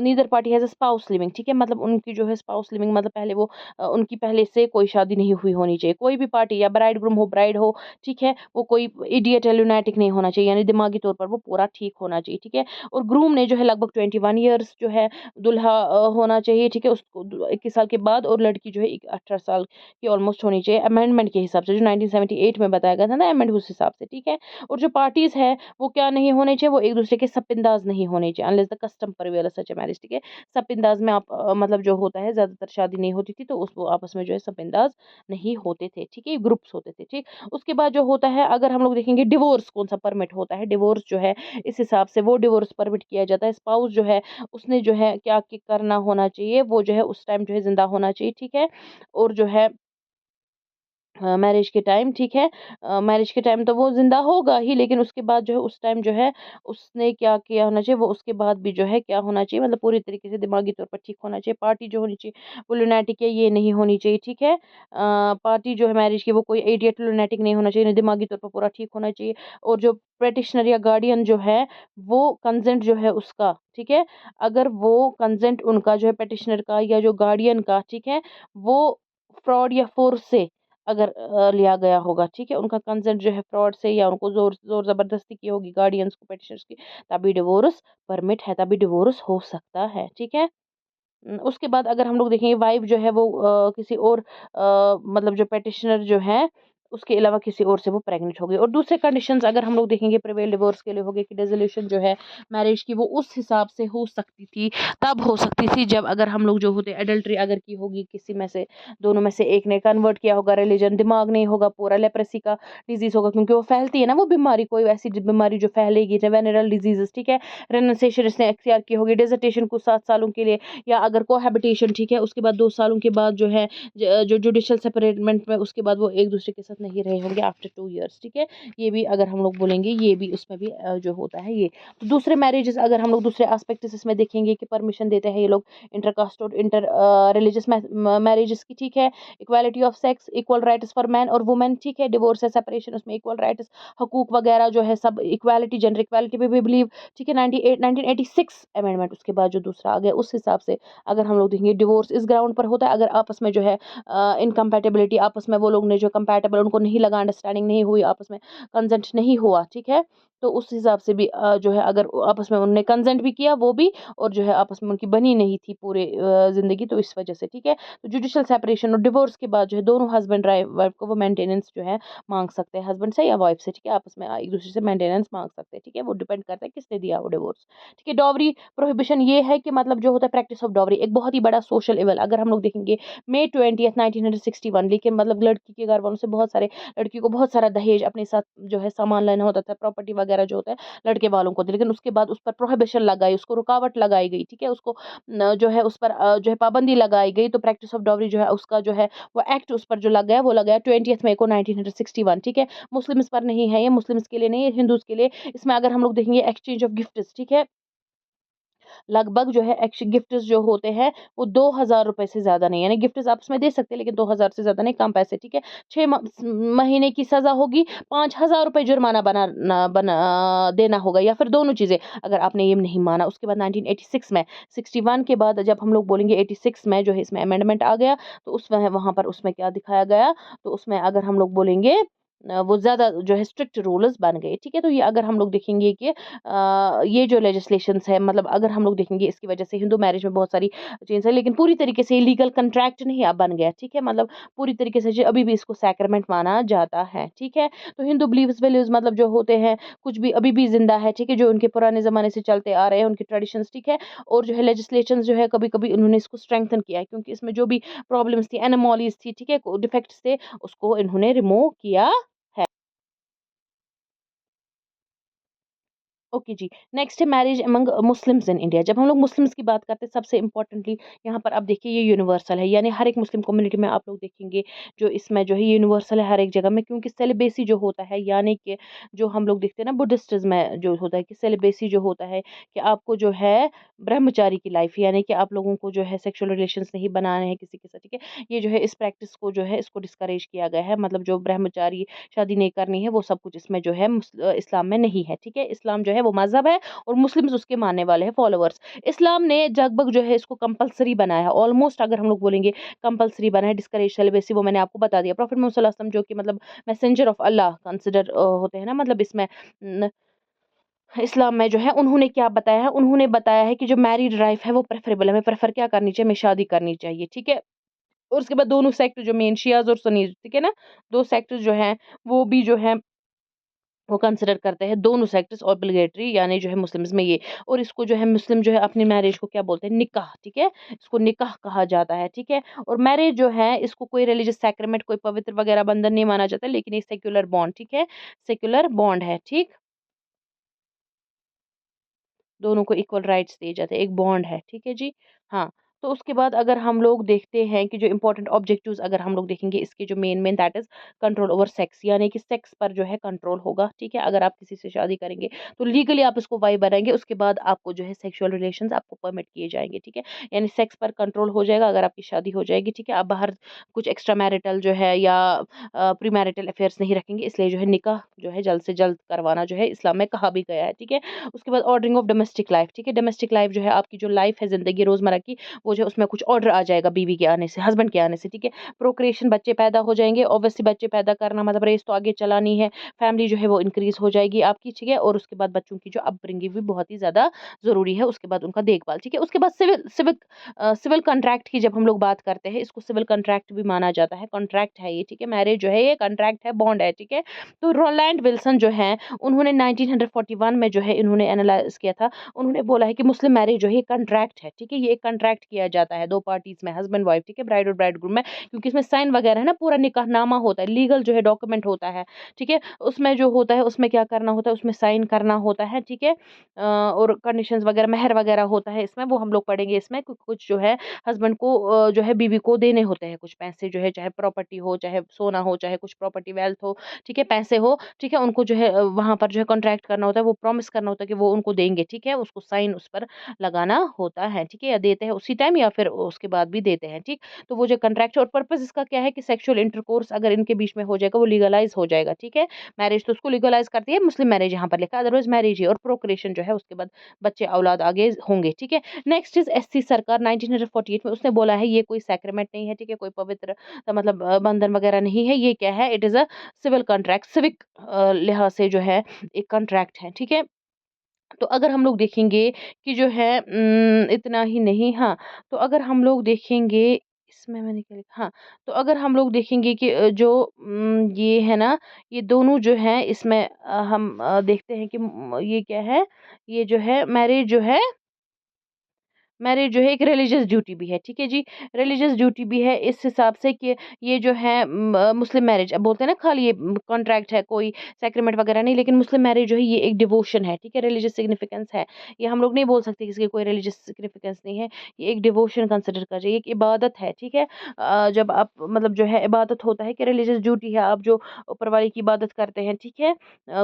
neither party has a spouse living, ठीक है, मतलब उनकी जो है स्पाउस लिविंग, मतलब पहले वो उनकी पहले से कोई शादी नहीं हुई होनी चाहिए। कोई भी पार्टी या ब्राइड ग्रूम हो, ब्राइड हो, ठीक है, वो कोई इडियट या लुनैटिक नहीं होना चाहिए, यानी दिमागी तौर पर वो पूरा ठीक होना चाहिए, ठीक है। और ग्रूम ने जो है लगभग 21 ईयर्स जो है दूल्हा होना चाहिए, ठीक है, उसको 21 साल के बाद, और लड़की जो है 18 साल की ऑलमोस्ट होनी चाहिए, अमेंडमेंट के हिसाब से जो 1978 में बताया गया था ना, अमेंड उस हिसाब से, ठीक है। और जो पार्टीज है वो क्या नहीं होने चाहिए, वो एक दूसरे के सपिंदाज नहीं होने चाहिए, unless the custom prevail such a marriage, ठीक है। सपिंदाज में आप मतलब जो होता है, ज्यादातर शादी नहीं होती थी तो उस वो आपस में जो है सपिंदाज नहीं होते थे, ठीक है, ग्रुप्स होते थे, ठीक। उसके बाद जो होता है, अगर हम लोग देखेंगे डिवोर्स कौन सा परमिट होता है, डिवोर्स जो है इस हिसाब से वो डिवोर्स परमिट किया जाता है। स्पाउस जो है उसने जो है क्या करना होना चाहिए, वो जो है उस टाइम जो है जिंदा होना चाहिए, ठीक है। और जो है मैरिज के टाइम, ठीक है, मैरिज के टाइम तो वो ज़िंदा होगा ही, लेकिन उसके बाद जो है उस टाइम जो है उसने क्या किया होना चाहिए, वो उसके बाद भी जो है क्या होना चाहिए, मतलब पूरी तरीके से दिमागी तौर पर ठीक होना चाहिए। पार्टी जो होनी चाहिए वो लुनैटिक है, ये नहीं होनी चाहिए, ठीक है। पार्टी जो है मैरिज की वो कोई इडियट लुनैटिक नहीं होना चाहिए, दिमागी तौर पर पूरा ठीक होना चाहिए। और जो पेटिशनर या गार्डियन जो है वो कंसेंट जो है उसका, ठीक है, अगर वो कंसेंट उनका जो है पेटिशनर का या जो गार्डियन का, ठीक है, वो फ्रॉड या फोर्स से अगर लिया गया होगा, ठीक है, उनका कंसेंट जो है फ्रॉड से या उनको जोर जोर ज़बरदस्ती की होगी गार्डियंस को, पेटिशनर्स की, तभी डिवोर्स परमिट है, तभी डिवोर्स हो सकता है, ठीक है। उसके बाद अगर हम लोग देखेंगे वाइफ जो है वो किसी और मतलब जो पेटिशनर जो है उसके अलावा किसी और से वो प्रेग्नेंट हो गई। और दूसरे कंडीशंस अगर हम लोग देखेंगे प्रिवेल डिवोर्स के लिए हो गए कि डिसोल्यूशन जो है मैरिज की वो उस हिसाब से हो सकती थी, तब हो सकती थी जब अगर हम लोग जो होते एडल्ट्री अगर की होगी किसी में से, दोनों में से एक ने कन्वर्ट किया होगा रिलीजन, दिमाग नहीं होगा पूरा, लेप्रेसी का डिजीज होगा, क्योंकि वो फैलती है ना वो बीमारी, कोई ऐसी बीमारी जो फैलेगी, वेनेरल डिजीजेस, ठीक है। रेनासाइशन इसने एक्सआर की होगी, डिसर्टेशन को 7 सालों के लिए, या अगर कोहैबिटेशन, ठीक है, उसके बाद 2 सालों के बाद जो है जो जुडिशियल सेपरेटमेंट में उसके बाद वो एक दूसरे के साथ नहीं रहे होंगे आफ्टर 2 इयर्स, ठीक है। ये भी अगर हम लोग बोलेंगे ये भी उसमें भी जो होता है ये। तो दूसरे मैरिजेस अगर हम लोग दूसरे एस्पेक्ट्स इसमें देखेंगे कि परमिशन देते हैं ये लोग इंटरकास्ट और इंटर रिलीजियस मैरिजेस की, ठीक है। Equality of sex, equal rights for man और वुमेन, ठीक है। डिवोर्स है, सेपरेशन, उसमें इक्वल राइट्स, हकूक वगैरह जो है सब, इक्वालिटी, जेंडर इक्वालिटी पे भी बिलीव, ठीक है। 1986 अमेंडमेंट उसके बाद जो दूसरा आ गया उस हिसाब से अगर हम लोग देखेंगे डिवोर्स इस ग्राउंड पर होता है अगर आपस में जो है इनकम्पैटिबिलिटी, आपस में वो लोग ने जो कंपैटिबल उनको नहीं लगा, अंडरस्टैंडिंग नहीं हुई, आपस में कंसेंट नहीं हुआ, ठीक है। तो उस हिसाब से भी जो है अगर आपस में उन्होंने कंसेंट भी किया वो भी, और जो है आपस में उनकी बनी नहीं थी पूरे जिंदगी, तो इस वजह से, ठीक है। तो जुडिशियल सेपरेशन और डिवोर्स के बाद जो है दोनों हस्बैंड वाइफ को वो मेंटेनेंस जो है मांग सकते हैं, हस्बैंड से या वाइफ से, ठीक है, आपस में एक दूसरे से मेंटेनेंस मांग सकते हैं, ठीक है। वो डिपेंड करता है किसने दिया वो डिवोर्स, ठीक है। डॉवरी प्रोहिबिशन ये है कि मतलब जो होता है प्रैक्टिस ऑफ डॉवरी एक बहुत ही बड़ा सोशल इवल, अगर हम लोग देखेंगे May 20 1961, लेकिन मतलब लड़की के घर वालों से बहुत सारे, लड़की को बहुत सारा दहेज अपने साथ जो है सामान लेना होता था, प्रॉपर्टी वगैरह जो होता है लड़के वालों को, लेकिन उसके बाद उस पर प्रोहिबिशन लगाई, उसको रुकावट लगाई गई, ठीक है, उसको जो है उस पर जो है पाबंदी लगाई गई। तो प्रैक्टिस ऑफ डॉवरी जो है उसका जो है वो एक्ट उस पर जो लग गया वो लग गया 20 मई को 1961, ठीक है। मुस्लिम्स पर नहीं है ये, मुस्लिम्स के लिए नहीं है, हिंदूज के लिए। इसमें अगर हम लोग देखेंगे एक्सचेंज ऑफ गिफ्ट्स, ठीक है, लगभग जो है गिफ्ट्स जो होते हैं वो 2,000 रुपए से ज्यादा नहीं, यानी गिफ्ट्स आपस में दे सकते हैं लेकिन 2,000 से ज्यादा नहीं, कम पैसे, ठीक है। 6 महीने की सजा होगी, 5,000 रुपए जुर्माना देना होगा, या फिर दोनों चीजें अगर आपने ये नहीं माना। उसके बाद 1986 में, 61 के बाद जब हम लोग बोलेंगे 86 में जो है इसमें अमेंडमेंट आ गया, तो उसमें वहां पर उसमें क्या दिखाया गया, तो उसमें अगर हम लोग बोलेंगे वो ज़्यादा जो है स्ट्रिक्ट रूल्स बन गए, ठीक है। तो ये अगर हम लोग देखेंगे कि ये जो लेजिस्लेशंस है, मतलब अगर हम लोग देखेंगे इसकी वजह से हिंदू मैरिज में बहुत सारी चेंज है, लेकिन पूरी तरीके से लीगल कंट्रैक्ट नहीं अब बन गया, ठीक है। मतलब पूरी तरीके से जो अभी भी इसको सैक्रमेंट माना जाता है, ठीक है। तो हिंदू बिलीव्स वैल्यूज मतलब जो होते हैं कुछ भी अभी भी जिंदा है, ठीक है, जो उनके पुराने ज़माने से चलते आ रहे हैं उनके ट्रेडिशंस, ठीक है। और जो है लेजिस्लेशन जो है कभी कभी उन्होंने इसको स्ट्रेंथन किया है, क्योंकि इसमें जो भी प्रॉब्लम्स थी, एनोमॉलीज थी, ठीक है, डिफेक्ट्स थे, उसको इन्होंने रिमूव किया है। ओके जी। नेक्स्ट है marriage among Muslims in India. जब हम लोग मुस्लिम्स की बात करते हैं सबसे इम्पोर्टेंटली यहाँ पर आप देखिए ये यूनिवर्सल है, यानी हर एक मुस्लिम कम्युनिटी में आप लोग देखेंगे जो इसमें जो है यूनिवर्सल है हर एक जगह में, क्योंकि सेलिबेसी जो होता है, यानी कि जो हम लोग देखते हैं ना बुद्धिस्टिज्म में जो होता है कि सेलिबेसी जो होता है कि आपको जो है ब्रह्मचारी की लाइफ, यानी कि आप लोगों को जो है सेक्सुअल रिलेशंस नहीं बनाने हैं किसी के साथ, ठीक है। ये जो है इस प्रैक्टिस को जो है इसको डिस्करेज किया गया है, मतलब जो ब्रह्मचारी शादी नहीं करनी है वो सब कुछ इसमें जो है इस्लाम में नहीं है, ठीक है। इस्लाम जो है वो मज़हब है और मुस्लिम्स उसके मानने वाले हैं, फॉलोअर्स। इस्लाम ने लगभग जो है इसको कंपल्सरी बनाया है, ऑलमोस्ट अगर हम लोग बोलेंगे कंपल्सरी बनाया है, डिस्करेज सेलिबेसी वो मैंने आपको बता दिया। प्रॉफेट मोहम्मद सल्लल्लाहु अलैहि वसल्लम जो कि मतलब मैसेंजर ऑफ अल्लाह कंसिडर होते हैं ना, मतलब इसमें न इस्लाम में जो है उन्होंने क्या बताया है, उन्होंने बताया है कि जो मैरिड लाइफ़ है वो प्रेफ़रेबल है, हमें प्रेफ़र क्या करनी चाहिए, हमें शादी करनी चाहिए, ठीक है? और उसके बाद दोनों सेक्ट जो मेन शियाज़ और सुन्नीज़, ठीक है ना? 2 सेक्ट जो हैं, वो भी जो है वो कंसिडर करते हैं, दोनों सेक्टर्स ऑब्लिगेटरी यानी जो है मुस्लिम्स में ये। और इसको जो है मुस्लिम जो है अपनी मैरिज को क्या बोलते हैं, निकाह, ठीक है? इसको निकाह कहा जाता है, ठीक है? और मैरिज जो है इसको कोई रिलीजियस सैक्रेमेंट, कोई पवित्र वगैरह बंधन नहीं माना जाता, लेकिन ये सेक्युलर बॉन्ड, ठीक है? सेक्युलर बॉन्ड है, ठीक? दोनों को इक्वल राइट्स दिए जाते हैं, एक बॉन्ड है, ठीक है जी? हाँ, तो उसके बाद अगर हम लोग देखते हैं कि जो इम्पोर्टेंट ऑब्जेक्टिव्स अगर हम लोग देखेंगे इसके जो main that is control over sex, यानी कि सेक्स पर जो है कंट्रोल होगा, ठीक है? अगर आप किसी से शादी करेंगे, तो लीगली आप इसको वाइफ बनाएँगे, उसके बाद आपको जो है सेक्सुअल रिलेशंस आपको परमिट किए जाएँगे, ठीक है? यानी सेक्स पर कंट्रोल हो जाएगा अगर आपकी शादी हो जाएगी, ठीक है? आप बाहर कुछ एक्स्ट्रा मैरिटल जो है या प्री मैरिटल अफेयर्स नहीं रखेंगे, इसलिए जो है निकाह जो है जल्द से जल्द करवाना जो है इस्लाम में कहा भी गया है, ठीक है? उसके बाद ऑर्डरिंग ऑफ डोमेस्टिक लाइफ, ठीक है? डोमेस्टिक लाइफ जो है आपकी जो लाइफ है ज़िंदगी रोज़मर्रा की, वो जो है उसमें कुछ ऑर्डर आ जाएगा बीवी के आने से, हस्बैंड के आने से, ठीक है? प्रोक्रिएशन बच्चे पैदा हो जाएँगे, ऑब्वियसली बच्चे पैदा करना मतलब रेस तो आगे चलानी है, फैमिली जो है वो इंक्रीज़ हो जाएगी आपकी, ठीक है? और उसके बाद बच्चों की जो अपब्रिंगिंग भी बहुत ही ज़्यादा ज़रूरी है, उसके बाद उनका देखभाल, ठीक है? उसके बाद सिविल कॉन्ट्रैक्ट की जब हम लोग बात करते हैं, इसको सिविल कॉन्ट्रैक्ट भी माना जाता है, कॉन्ट्रैक्ट है ये, ठीक है? मैरिज जो है ये कॉन्ट्रैक्ट है, बॉन्ड है, ठीक है? तो रोलैंड विल्सन जो हैं, उन्होंने 1941 में जो है इन्होंने एनालाइज़ किया था, उन्होंने बोला है कि मुस्लिम मैरिज जो है ये कॉन्ट्रैक्ट है, ठीक है? ये एक कॉन्ट्रैक्ट किया जाता है 2 पार्टीज़ में, हस्बैंड वाइफ, ठीक है? ब्राइड और ब्राइडग्रूम में, क्योंकि इसमें साइन वगैरह है ना, पूरा निकाहनामा होता है, लीगल जो है डॉक्यूमेंट होता है, ठीक है? उसमें जो होता है, उसमें क्या करना होता है, उसमें साइन करना होता है, ठीक है? और कंडीशंस वगैरह, मेहर वगैरह होता है इसमें, वो हम लोग पढ़ेंगे इसमें, कुछ जो है हस्बैंड को जो है बीवी को देने होते हैं कुछ पैसे जो है, चाहे प्रॉपर्टी हो, चाहे सोना हो, चाहे कुछ प्रॉपर्टी वेल्थ हो, ठीक है? पैसे हो, ठीक है? उनको जो है वहाँ पर जो है कॉन्ट्रैक्ट करना होता है, वो प्रॉमिस करना होता है कि वो उनको देंगे, ठीक है? उसको साइन उस पर लगाना होता है, ठीक है? या देते हैं उसी टाइम या फिर उसके बाद भी देते हैं, ठीक? तो वो जो कॉन्ट्रैक्ट और पर्पस इसका क्या है कि सेक्सुअल इंटरकोर्स अगर इनके बीच में हो जाएगा, वो लीगलाइज़ हो जाएगा, ठीक है? मैरिज तो उसको लीगलाइज़ करती है, मुस्लिम मैरिज यहाँ पर लिखा है, अदरवाइज़ मैरिज है और प्रोक्रिएशन जो है उसके बाद बच्चे औलाद आगे होंगे, ठीक है? नेक्स्ट इज़ एससी सरकार 1948 में उसने बोला है ये कोई सैक्रेमेंट नहीं है, ठीक है? कोई पवित्र मतलब बंधन वगैरह नहीं है, ये क्या है? It is a civil contract, civic लिहाज से जो है एक कॉन्ट्रैक्ट है, ठीक है? तो अगर हम लोग देखेंगे कि जो है इतना ही नहीं, हाँ, तो अगर हम लोग देखेंगे इसमें मैंने क्या लिखा, हाँ, तो अगर हम लोग देखेंगे कि जो ये है ना, ये दोनों जो हैं इसमें हम देखते हैं कि ये क्या है, ये जो है मैरिज जो है एक रिलीजियस ड्यूटी भी है, ठीक है जी? रिलीजियस ड्यूटी भी है इस हिसाब से कि ये जो है मुस्लिम मैरिज अब बोलते हैं ना खाली ये कॉन्ट्रैक्ट है, कोई सैक्रेमेंट वगैरह नहीं, लेकिन मुस्लिम मैरिज जो है ये एक डिवोशन है, ठीक है? रिलीजियस सिग्निफिकेंस है। ये हम लोग नहीं बोल सकते कि इसकी कोई रिलीजियस सिग्निफिकेंस नहीं है, ये एक डिवोशन कंसिडर कर जाइए, एक इबादत है, ठीक है? जब आप मतलब जो है इबादत होता है कि रिलीजियस ड्यूटी है, आप जो ऊपर वाले की इबादत करते हैं, ठीक है?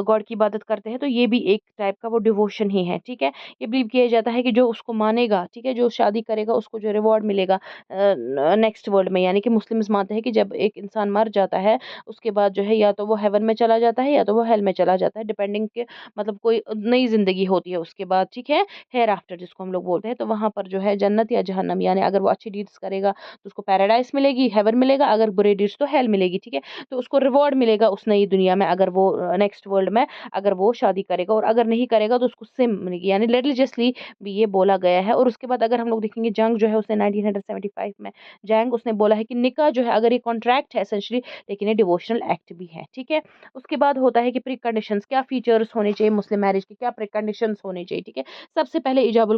गॉड की इबादत करते हैं, तो ये भी एक टाइप का वो डिवोशन ही है, ठीक है? ये बिलीव किया जाता है कि जो उसको मानेगा, ठीक है, जो शादी करेगा उसको जो रिवॉर्ड मिलेगा नेक्स्ट वर्ल्ड में, यानी कि मुस्लिम्स मानते हैं कि जब एक इंसान मर जाता है उसके बाद जो है या तो वो हेवन में चला जाता है या तो वो हेल में चला जाता है, डिपेंडिंग के मतलब कोई नई जिंदगी होती है उसके बाद, ठीक है, हेयर आफ्टर जिसको हम लोग बोलते हैं, तो वहां पर जो है जन्नत या जहन्नम, यानी अगर वो अच्छी डीड्स करेगा तो उसको पैराडाइस मिलेगी, हेवन मिलेगा, अगर बुरे डीड्स तो हेल मिलेगी, ठीक है? तो उसको रिवॉर्ड मिलेगा उस नई दुनिया में अगर वो नेक्स्ट वर्ल्ड में अगर वो शादी करेगा, और अगर नहीं करेगा तो उसको सिम मिलेगी, यानी रिलीजियसली भी ये बोला गया है। और उसके बाद अगर हम लोग देखेंगे जंग जो है उसने 1975 में जंग उसने बोला है कि निकाह जो है अगर ये कॉन्ट्रैक्ट है एसेंशियली, लेकिन ये डिवोशनल एक्ट भी है, ठीक है? उसके बाद होता है कि प्री कंडीशंस क्या फीचर्स होने चाहिए मुस्लिम मैरिज के, क्या प्री कंडीशंस होने चाहिए, ठीक है? सबसे पहले इजाब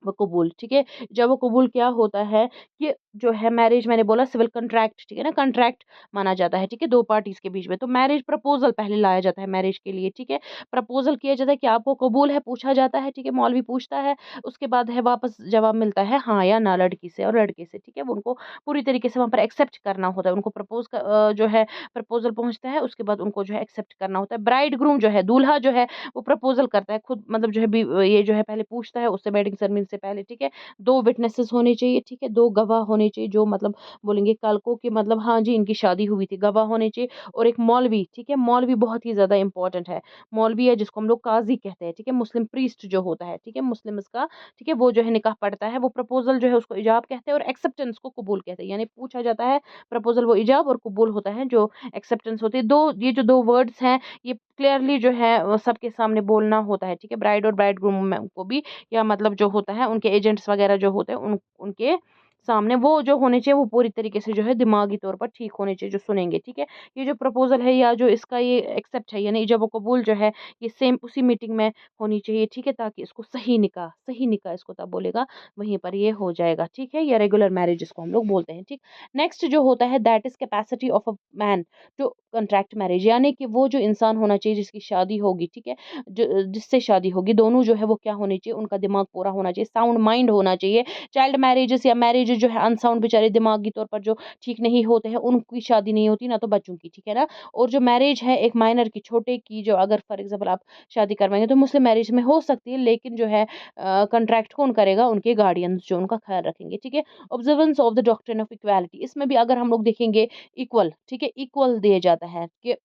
व कबूल, ठीक है? जब वो कबूल क्या होता है कि जो है मैरिज मैंने बोला सिविल कॉन्ट्रैक्ट, ठीक है ना? कॉन्ट्रैक्ट माना जाता है, ठीक है? 2 पार्टीज़ के बीच में। तो मैरिज प्रपोज़ल पहले लाया जाता है मैरिज के लिए, ठीक है? प्रपोज़ल किया जाता है कि आपको कबूल है, पूछा जाता है, ठीक है? मौलवी पूछता है, उसके बाद है वापस जवाब मिलता है हाँ या ना लड़की से और लड़के से, ठीक है? वो उनको पूरी तरीके से वहाँ पर एक्सेप्ट करना होता है। उनको जो है प्रपोज़ल पहुँचता है, उसके बाद उनको जो है एक्सेप्ट करना होता है। ब्राइड ग्रूम जो है, दूल्हा जो है वो प्रपोज़ल करता है खुद, मतलब जो है ये जो है पहले पूछता है उससे, वेडिंग सेरेमनी सबसे पहले, ठीक है। 2 विटनेसेस होने चाहिए, ठीक है, 2 गवाह होने चाहिए जो मतलब बोलेंगे कल को कि मतलब हाँ जी, इनकी शादी हुई थी, गवाह होने चाहिए। और एक मौलवी, ठीक है, मौलवी बहुत ही ज़्यादा इम्पोर्टेंट है। मौलवी है जिसको हम लोग काज़ी कहते हैं, ठीक है, मुस्लिम प्रीस्ट जो होता है, ठीक है, मुस्लिम्स का, ठीक है, वो जो है निकाह पढ़ता है, वो प्रपोज़ल जो है उसको इजाब कहते हैं और एक्सेप्टेंस को कबूल कहते हैं। यानी पूछा जाता है प्रपोज़ल वो इजाब और कबूल होता है जो एक्सेप्टेंस होती है। 2 ये जो 2 वर्ड्स हैं ये क्लियरली जो है सबके सामने बोलना होता है, ठीक है, ब्राइड और ब्राइडग्रूम में को भी, या मतलब जो होता है उनके एजेंट्स वगैरह जो होते हैं उनके सामने वो जो होने चाहिए वो पूरी तरीके से जो है दिमागी तौर पर ठीक होने चाहिए जो सुनेंगे, ठीक है। ये जो प्रपोज़ल है या जो इसका ये एक्सेप्ट है यानी इजाब व कबूल जो है ये सेम उसी मीटिंग में होनी चाहिए, ठीक है, ताकि इसको सही निकाह इसको तब बोलेगा, वहीं पर ये हो जाएगा, ठीक है, या रेगुलर मैरिज जिसको हम लोग बोलते हैं, ठीक। नेक्स्ट जो होता है that is capacity of a man to contract marriage, यानी कि वो जो इंसान होना चाहिए जिसकी शादी होगी, ठीक है, जिससे शादी होगी, दोनों जो है वो क्या होनी चाहिए, उनका दिमाग पूरा होना चाहिए, साउंड माइंड होना चाहिए। चाइल्ड मैरिजेस या मैरिज जो है अनसाउंड बेचारे दिमागी तौर पर जो ठीक नहीं होते हैं, उनकी शादी नहीं होती ना तो बच्चों की, ठीक है ना। और जो मैरिज है एक माइनर की, छोटे की, जो अगर फॉर एग्जांपल आप शादी करवाएंगे तो मुस्लिम मैरिज में हो सकती है, लेकिन जो है कॉन्ट्रैक्ट कौन करेगा, उनके गार्डियंस जो उनका ख्याल रखेंगे, ठीक है। Observance of the doctrine of equality, इसमें भी अगर हम लोग देखेंगे इक्वल, ठीक है, इक्वल दिया जाता है कि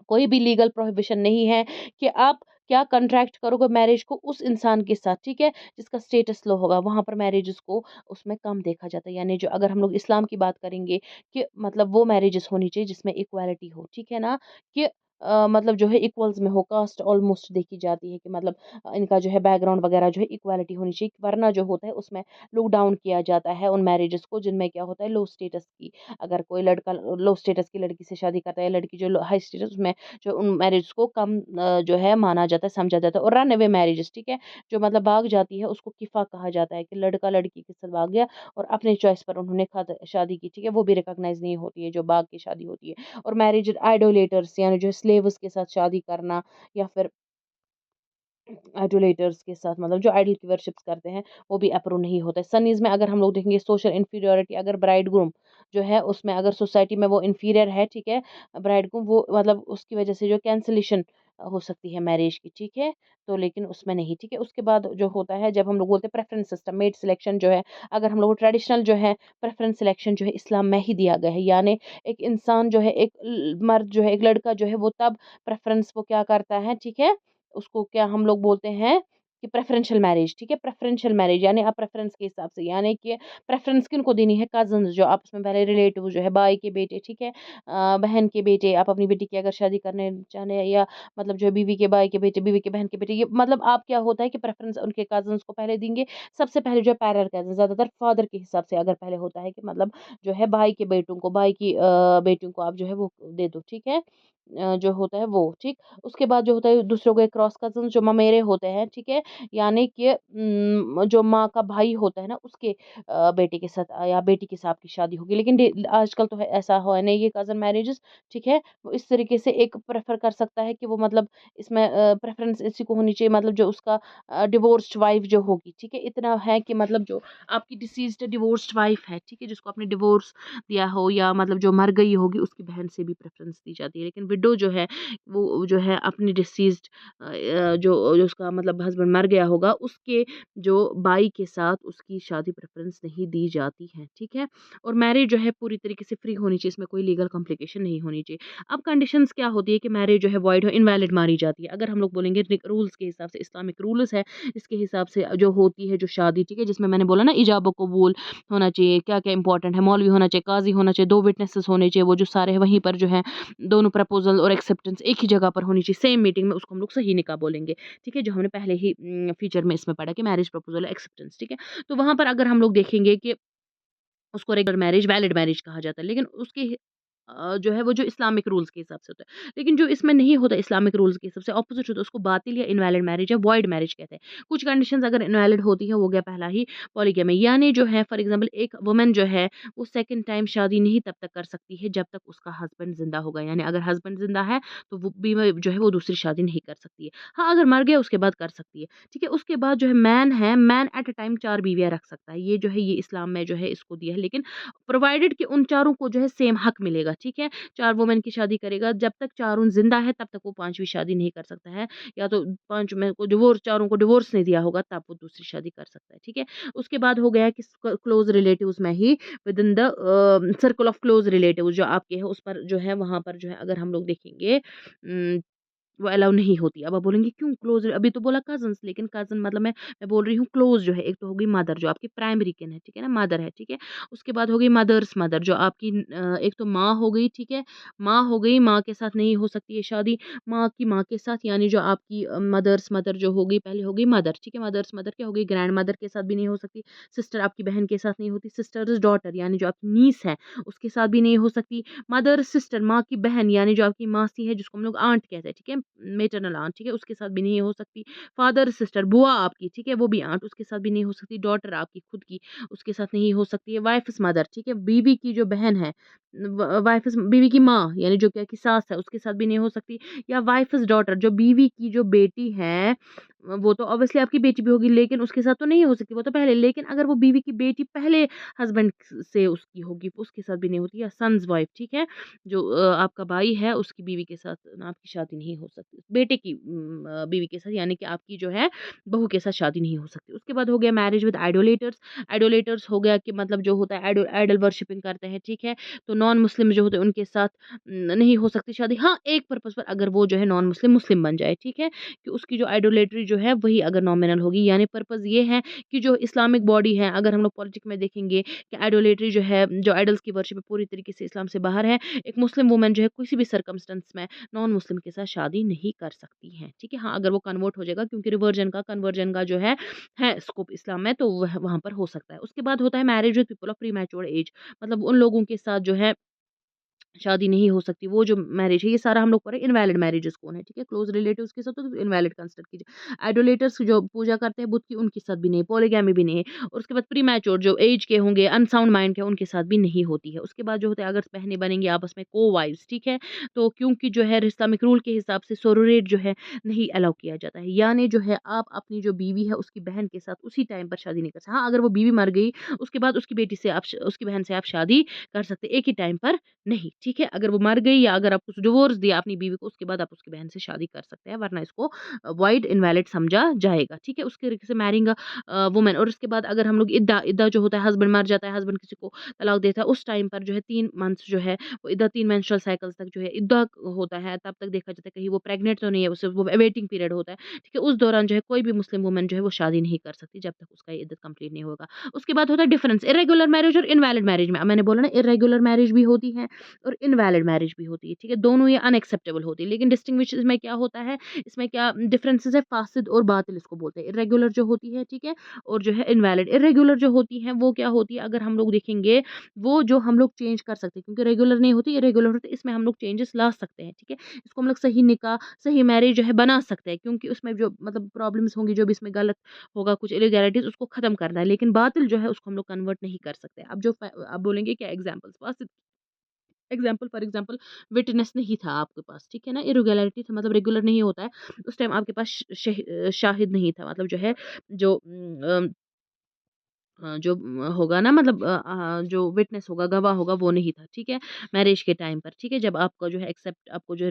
कोई भी लीगल प्रोहिबिशन नहीं है कि आप क्या कॉन्ट्रैक्ट करोगे मैरिज को उस इंसान के साथ, ठीक है, जिसका स्टेटस लो होगा, वहाँ पर मैरिजेस को उसमें कम देखा जाता है। यानी जो अगर हम लोग इस्लाम की बात करेंगे कि मतलब वो मैरिजेस होनी चाहिए जिसमें इक्वालिटी हो, ठीक है ना, कि मतलब जो है इक्वल्स में हो, कास्ट ऑलमोस्ट देखी जाती है कि मतलब इनका जो है बैकग्राउंड वगैरह जो है इक्वालिटी होनी चाहिए, वरना जो होता है उसमें लुक डाउन किया जाता है उन मैरिजेस को जिनमें क्या होता है लो स्टेटस की, अगर कोई लड़का लो स्टेटस की लड़की से शादी करता है, लड़की जो हाई स्टेटस उसमें जो उन मैरिज को कम जो है माना जाता है, समझा जाता है। और रन अवे मैरिजेस, ठीक है, जो मतलब भाग जाती है उसको किफ़ा कहा जाता है कि लड़का लड़की के साथ भाग गया और अपने चॉइस पर उन्होंने शादी की, ठीक है, वो भी रिकॉग्नाइज नहीं होती है जो भाग की शादी होती है। और मैरिज आइडोलेटर्स यानी जो स्लेव्स के साथ शादी करना, या फिर आइडोलेटर्स के साथ मतलब जो आइडल की वर्शिप्स करते हैं वो भी अप्रूव नहीं होता है। सनीज़ में अगर हम लोग देखेंगे सोशल इन्फीरियॉरिटी, अगर ब्राइडग्रूम जो है उसमें अगर सोसाइटी में वो इन्फीरियर है, ठीक है, ब्राइडग्रूम वो मतलब उसकी वजह से जो कैंसलेशन हो सकती है मैरिज की, ठीक है, तो लेकिन उसमें नहीं, ठीक है। उसके बाद जो होता है जब हम लोग बोलते हैं प्रेफरेंस सिस्टम, मेड सिलेक्शन जो है, अगर हम लोग ट्रेडिशनल जो है प्रेफरेंस सिलेक्शन जो है इस्लाम में ही दिया गया है, यानी एक इंसान जो है एक मर्द जो है एक लड़का जो है वो तब प्रेफरेंस वो क्या करता है, ठीक है, उसको क्या हम लोग बोलते हैं कि प्रेफ़रेंशियल मैरिज, ठीक है? प्रेफ़रेंशियल मैरिज यानी आप प्रेफ़रेंस के हिसाब से, यानी कि प्रेफ़रेंस किनको देनी है? कज़िन्स जो आपस में पहले रिलेटिव जो है, भाई के बेटे, ठीक है? बहन के बेटे, आप अपनी बेटी की अगर शादी करने चाहने हैं, या मतलब जो है बीवी के भाई के बेटे, बीवी के बहन के बेटे, ये मतलब आप क्या होता है कि प्रेफ़रेंस उनके कज़िन्स को पहले देंगे। सबसे पहले जो है पैरल कज़िन, ज़्यादातर फ़ादर के हिसाब से अगर पहले होता है कि मतलब जो है भाई के बेटों को, भाई की बेटियों को आप जो है वो दे दो, ठीक है? जो होता है वो, ठीक? उसके बाद जो होता है दूसरों के क्रॉस कज़न्स जो ममेरे होते हैं, ठीक है? यानी कि जो माँ का भाई होता है ना उसके बेटे के साथ या बेटी के साथ आपकी शादी होगी। लेकिन आजकल तो है ऐसा है नहीं ये कज़न मैरिजेज़, ठीक है? वो इस तरीके से एक प्रेफ़र कर सकता है कि वो मतलब इसमें प्रेफ़रेंस इसी को होनी चाहिए, मतलब जो उसका डिवोर्स्ड वाइफ़ जो होगी, ठीक है? इतना है कि मतलब जो आपकी डिसीज़्ड डिवोर्स्ड वाइफ़ है, ठीक है? जिसको आपने डिवोर्स दिया हो या मतलब जो मर गई होगी उसकी बहन से भी प्रेफ़रेंस दी जाती है। लेकिन विडो जो है वो जो है अपनी डिसीज़्ड जो उसका मतलब हस्बैंड मर गया होगा उसके जो भाई के साथ उसकी शादी प्रेफ़रेंस नहीं दी जाती है, ठीक है? और मैरिज जो है पूरी तरीके से फ्री होनी चाहिए, इसमें कोई लीगल कॉम्प्लिकेशन नहीं होनी चाहिए। अब कंडीशंस क्या होती है कि मैरिज जो है वॉइड हो, इनवैलिड मानी जाती है। अगर हम लोग बोलेंगे रूल्स के हिसाब से, इस्लामिक रूल्स है, इसके हिसाब से जो होती है जो शादी, ठीक है? जिसमें मैंने बोला ना इजाब व कबूल होना चाहिए, क्या-क्या इंपॉर्टेंट है, मौलवी होना चाहिए, काज़ी होना चाहिए, 2 विटनेसेस होने चाहिए, वो जो सारे हैं वहीं पर जो है दोनों प्रपोज़ल और एक्सेप्टेंस एक ही जगह पर होनी चाहिए, सेम मीटिंग में, उसको हम लोग सही निकाह बोलेंगे, ठीक है? जो हमने पहले ही फीचर में इसमें पढ़ा कि मैरिज प्रपोज़ल एक्सेप्टेंस, ठीक है? तो वहाँ पर अगर हम लोग देखेंगे कि उसको रेगुलर मैरिज, वैलिड मैरिज कहा जाता है। लेकिन उसके जो है वो जो इस्लामिक रूल्स के हिसाब से होता है। लेकिन जो इसमें नहीं होता इस्लामिक रूल्स के हिसाब से ऑपोज़िट होता है, उसको बातिल या इनवैलिड मैरिज या वॉइड मैरिज कहते हैं। कुछ कंडीशंस अगर इनवैलिड होती है, हो गया पहला ही पॉलीगैमी, यानी जो है फॉर एग्ज़ाम्पल एक वुमन जो है वो सेकंड टाइम शादी नहीं तब तक कर सकती है जब तक उसका हस्बैंड ज़िंदा होगा। यानी अगर हस्बैंड ज़िंदा है तो वो भी जो है वो दूसरी शादी नहीं कर सकती है। हाँ, अगर मर गया उसके बाद कर सकती है, ठीक है? उसके बाद जो है, मैन एट अ टाइम 4 बीवियाँ रख सकता है। ये जो है ये इस्लाम में जो है इसको दिया है, लेकिन प्रोवाइडेड कि उन चारों को जो है सेम हक मिलेगा, करेगा, ठीक है? 4 वुमेन की शादी करेगा, जब तक चारों ज़िंदा है तब तक वो 5वीं शादी नहीं कर सकता है, या तो 5 में को डिवोर्स, चारों को डिवोर्स नहीं दिया होगा तब वो दूसरी शादी कर सकता है, ठीक है? उसके बाद हो गया कि क्लोज़ रिलेटिव्स में ही within the circle of close relatives जो आपके हैं, उस पर जो है, वहाँ पर जो है, अगर हम लोग देखेंगे वो अलाउ नहीं होती। अब आप बोलेंगे क्यों क्लोज़, अभी तो बोला कज़िन्स, लेकिन कज़िन मतलब मैं बोल रही हूँ क्लोज़ जो है, एक तो हो गई मदर जो आपकी प्राइमरी किन है, ठीक है ना? मदर है, ठीक है? उसके बाद हो गई मदर्स मदर जो आपकी एक तो माँ हो गई, ठीक है? माँ हो गई, माँ के साथ नहीं हो सकती है शादी, माँ की माँ के साथ, यानी जो आपकी मदर्स मदर जो हो गई, पहले हो गई मदर, ठीक है? मदर्स मदर क्या हो गई, ग्रैंड मदर के साथ भी नहीं हो सकती, सिस्टर आपकी बहन के साथ नहीं होती, सिस्टर्स डॉटर यानी जो आपकी नीस है, उसके साथ भी नहीं हो सकती, मदर सिस्टर माँ की बहन यानी जो आपकी मासी है, जिसको हम लोग आंट कहते हैं, ठीक है? मैटरनल आंट, ठीक है? उसके साथ भी नहीं हो सकती, फादर सिस्टर बुआ आपकी, ठीक है? वो भी आंट, उसके साथ भी नहीं हो सकती, डॉटर आपकी खुद की, उसके साथ नहीं हो सकती है, वाइफ्स मदर, ठीक है? बीवी की जो बहन है, वाइफ्स बीवी की माँ यानी जो क्या की सास है, उसके साथ भी नहीं हो सकती, या वाइफ्स डॉटर जो बीवी की जो बेटी है, वो तो ऑब्वियसली आपकी बेटी भी होगी, लेकिन उसके साथ तो नहीं हो सकती, वो तो पहले, लेकिन अगर वो बीवी की बेटी पहले हस्बैंड से उसकी होगी, उसके साथ भी नहीं होती, या सन्स वाइफ, ठीक है? जो आपका भाई है उसकी बीवी के साथ आपकी शादी नहीं हो सकती, बेटे की बीवी के साथ, यानी कि आपकी जो है बहू के साथ शादी नहीं हो सकती। उसके बाद हो गया मैरिज विद आइडोलेटर्स। आइडोलेटर्स हो गया कि मतलब जो होता है आइडल वर्शिपिंग करते हैं, ठीक है? तो नॉन मुस्लिम जो होते हैं उनके साथ नहीं हो सकती शादी। हाँ, एक पर्पज़ पर, अगर वो जो है नॉन मुस्लिम मुस्लिम बन जाए, ठीक है? कि उसकी जो आइडोलेटरी जो है वही अगर नॉमिनल होगी, यानी पर्पज़ ये है कि जो इस्लामिक बॉडी है, अगर हम लोग पॉलिटिक्स में देखेंगे कि आइडोलेटरी जो है, जो आइडल्स की वर्शिप है, पूरी तरीके से इस्लाम से बाहर है। एक मुस्लिम वुमन जो है किसी भी सर्कमस्टेंस में नॉन मुस्लिम के साथ शादी नहीं कर सकती हैं, ठीक है? हाँ, अगर वो कन्वर्ट हो जाएगा, क्योंकि कन्वर्जन का जो है स्कोप इस्लाम में, तो वह वहाँ पर हो सकता है। उसके बाद होता है marriage with people of premature age, मतलब उन लोगों के साथ जो है शादी नहीं हो सकती, वो जो मैरिज है, ये सारा हम लोग पढ़े इनवैलिड मैरिजेस कौन है, ठीक है? क्लोज़ रिलेटिव्स के साथ तो इनवैलिड कंसीडर कीजिए। आइडोलेटर्स जो पूजा करते हैं बुत की, उनके साथ भी नहीं, पॉलीगैमी भी नहीं है। और उसके बाद प्रीमैच्योर जो एज के होंगे, अनसाउंड माइंड के, उनके साथ भी नहीं होती है। उसके बाद जो होता है, अगर बहनें बनेंगी आपस में को-वाइव्स, ठीक है? तो क्योंकि जो है इस्लामिक रूल के हिसाब से सोरोरेट जो है नहीं अलाउ किया जाता है, यानी जो है आप अपनी जो बीवी है उसकी बहन के साथ उसी टाइम पर शादी नहीं कर सकते। हाँ, अगर वो बीवी मर गई, उसके बाद उसकी बेटी से आप उसकी बहन से आप शादी कर सकते, एक ही टाइम पर नहीं, ठीक है? अगर वो मर गई या अगर आपको डिवोर्स दिया अपनी बीवी को, उसके बाद आप उसकी बहन से शादी कर सकते हैं, वरना इसको वॉइड इनवैलिड समझा जाएगा, ठीक है? उसके तरीके से मैरिंग वुमन। और उसके बाद अगर हम लोग इद्दा इद्दा जो होता है, हस्बैंड मर जाता है, हस्बैंड किसी को तलाक देता है, उस टाइम पर जो है 3 मंथ्स जो है वो इद्दा, 3 मेंस्ट्रुअल साइकिल्स तक जो है इद्दा होता है, तब तक देखा जाता है कहीं वो प्रेग्नेंट तो नहीं है, उसे वो वेटिंग पीरियड होता है, ठीक है? उस दौरान जो है कोई भी मुस्लिम वुमन जो है वो शादी नहीं कर सकती जब तक उसका ये इद्दत कंप्लीट नहीं होगा। उसके बाद होता है डिफरेंस इर्रेगुलर मैरिज और इनवैलिड मैरिज में। अब मैंने बोला ना, इर्रेगुलर मैरिज भी होती है और इनवैलिड मैरिज भी होती है, ठीक है? दोनों ये अनएक्सेप्टेबल होती है, लेकिन डिस्टिंग्विश इसमें क्या होता है, इसमें क्या डिफरेंसेस है, फासिद और बातिल इसको बोलते हैं। इर्रेगुलर जो होती है, ठीक है? और जो है इनवैलिड। इर्रेगुलर जो होती है वो क्या होती है, अगर हम लोग देखेंगे, वो जो हम लोग चेंज कर सकते हैं, क्योंकि रेगुलर नहीं होती, इर्रेगुलर होती है, इसमें हम लोग चेंजेस ला सकते हैं, ठीक है? इसको हम लोग सही निकाह, सही मैरिज जो है बना सकते हैं, क्योंकि उसमें जो मतलब प्रॉब्लम्स होंगी, जो भी इसमें गलत होगा, कुछ इलीगैलिटीज़, उसको खत्म करना है, लेकिन बातिल जो है उसको हम लोग कन्वर्ट नहीं कर सकते। अब जो आप बोलेंगे क्या एग्ज़ाम्पल्स, फासिद एग्ज़ाम्पल फॉर एग्ज़ाम्पल, विटनेस नहीं था आपके पास, ठीक है ना? इर्रेगुलैरिटी था, मतलब रेगुलर नहीं होता है, उस टाइम आपके पास शाहिद नहीं था, मतलब जो है जो जो होगा ना, मतलब जो विटनेस होगा, गवाह होगा, वो नहीं था, ठीक है? मैरिज के टाइम पर, ठीक है? जब आपका जो है एक्सेप्ट, आपको जो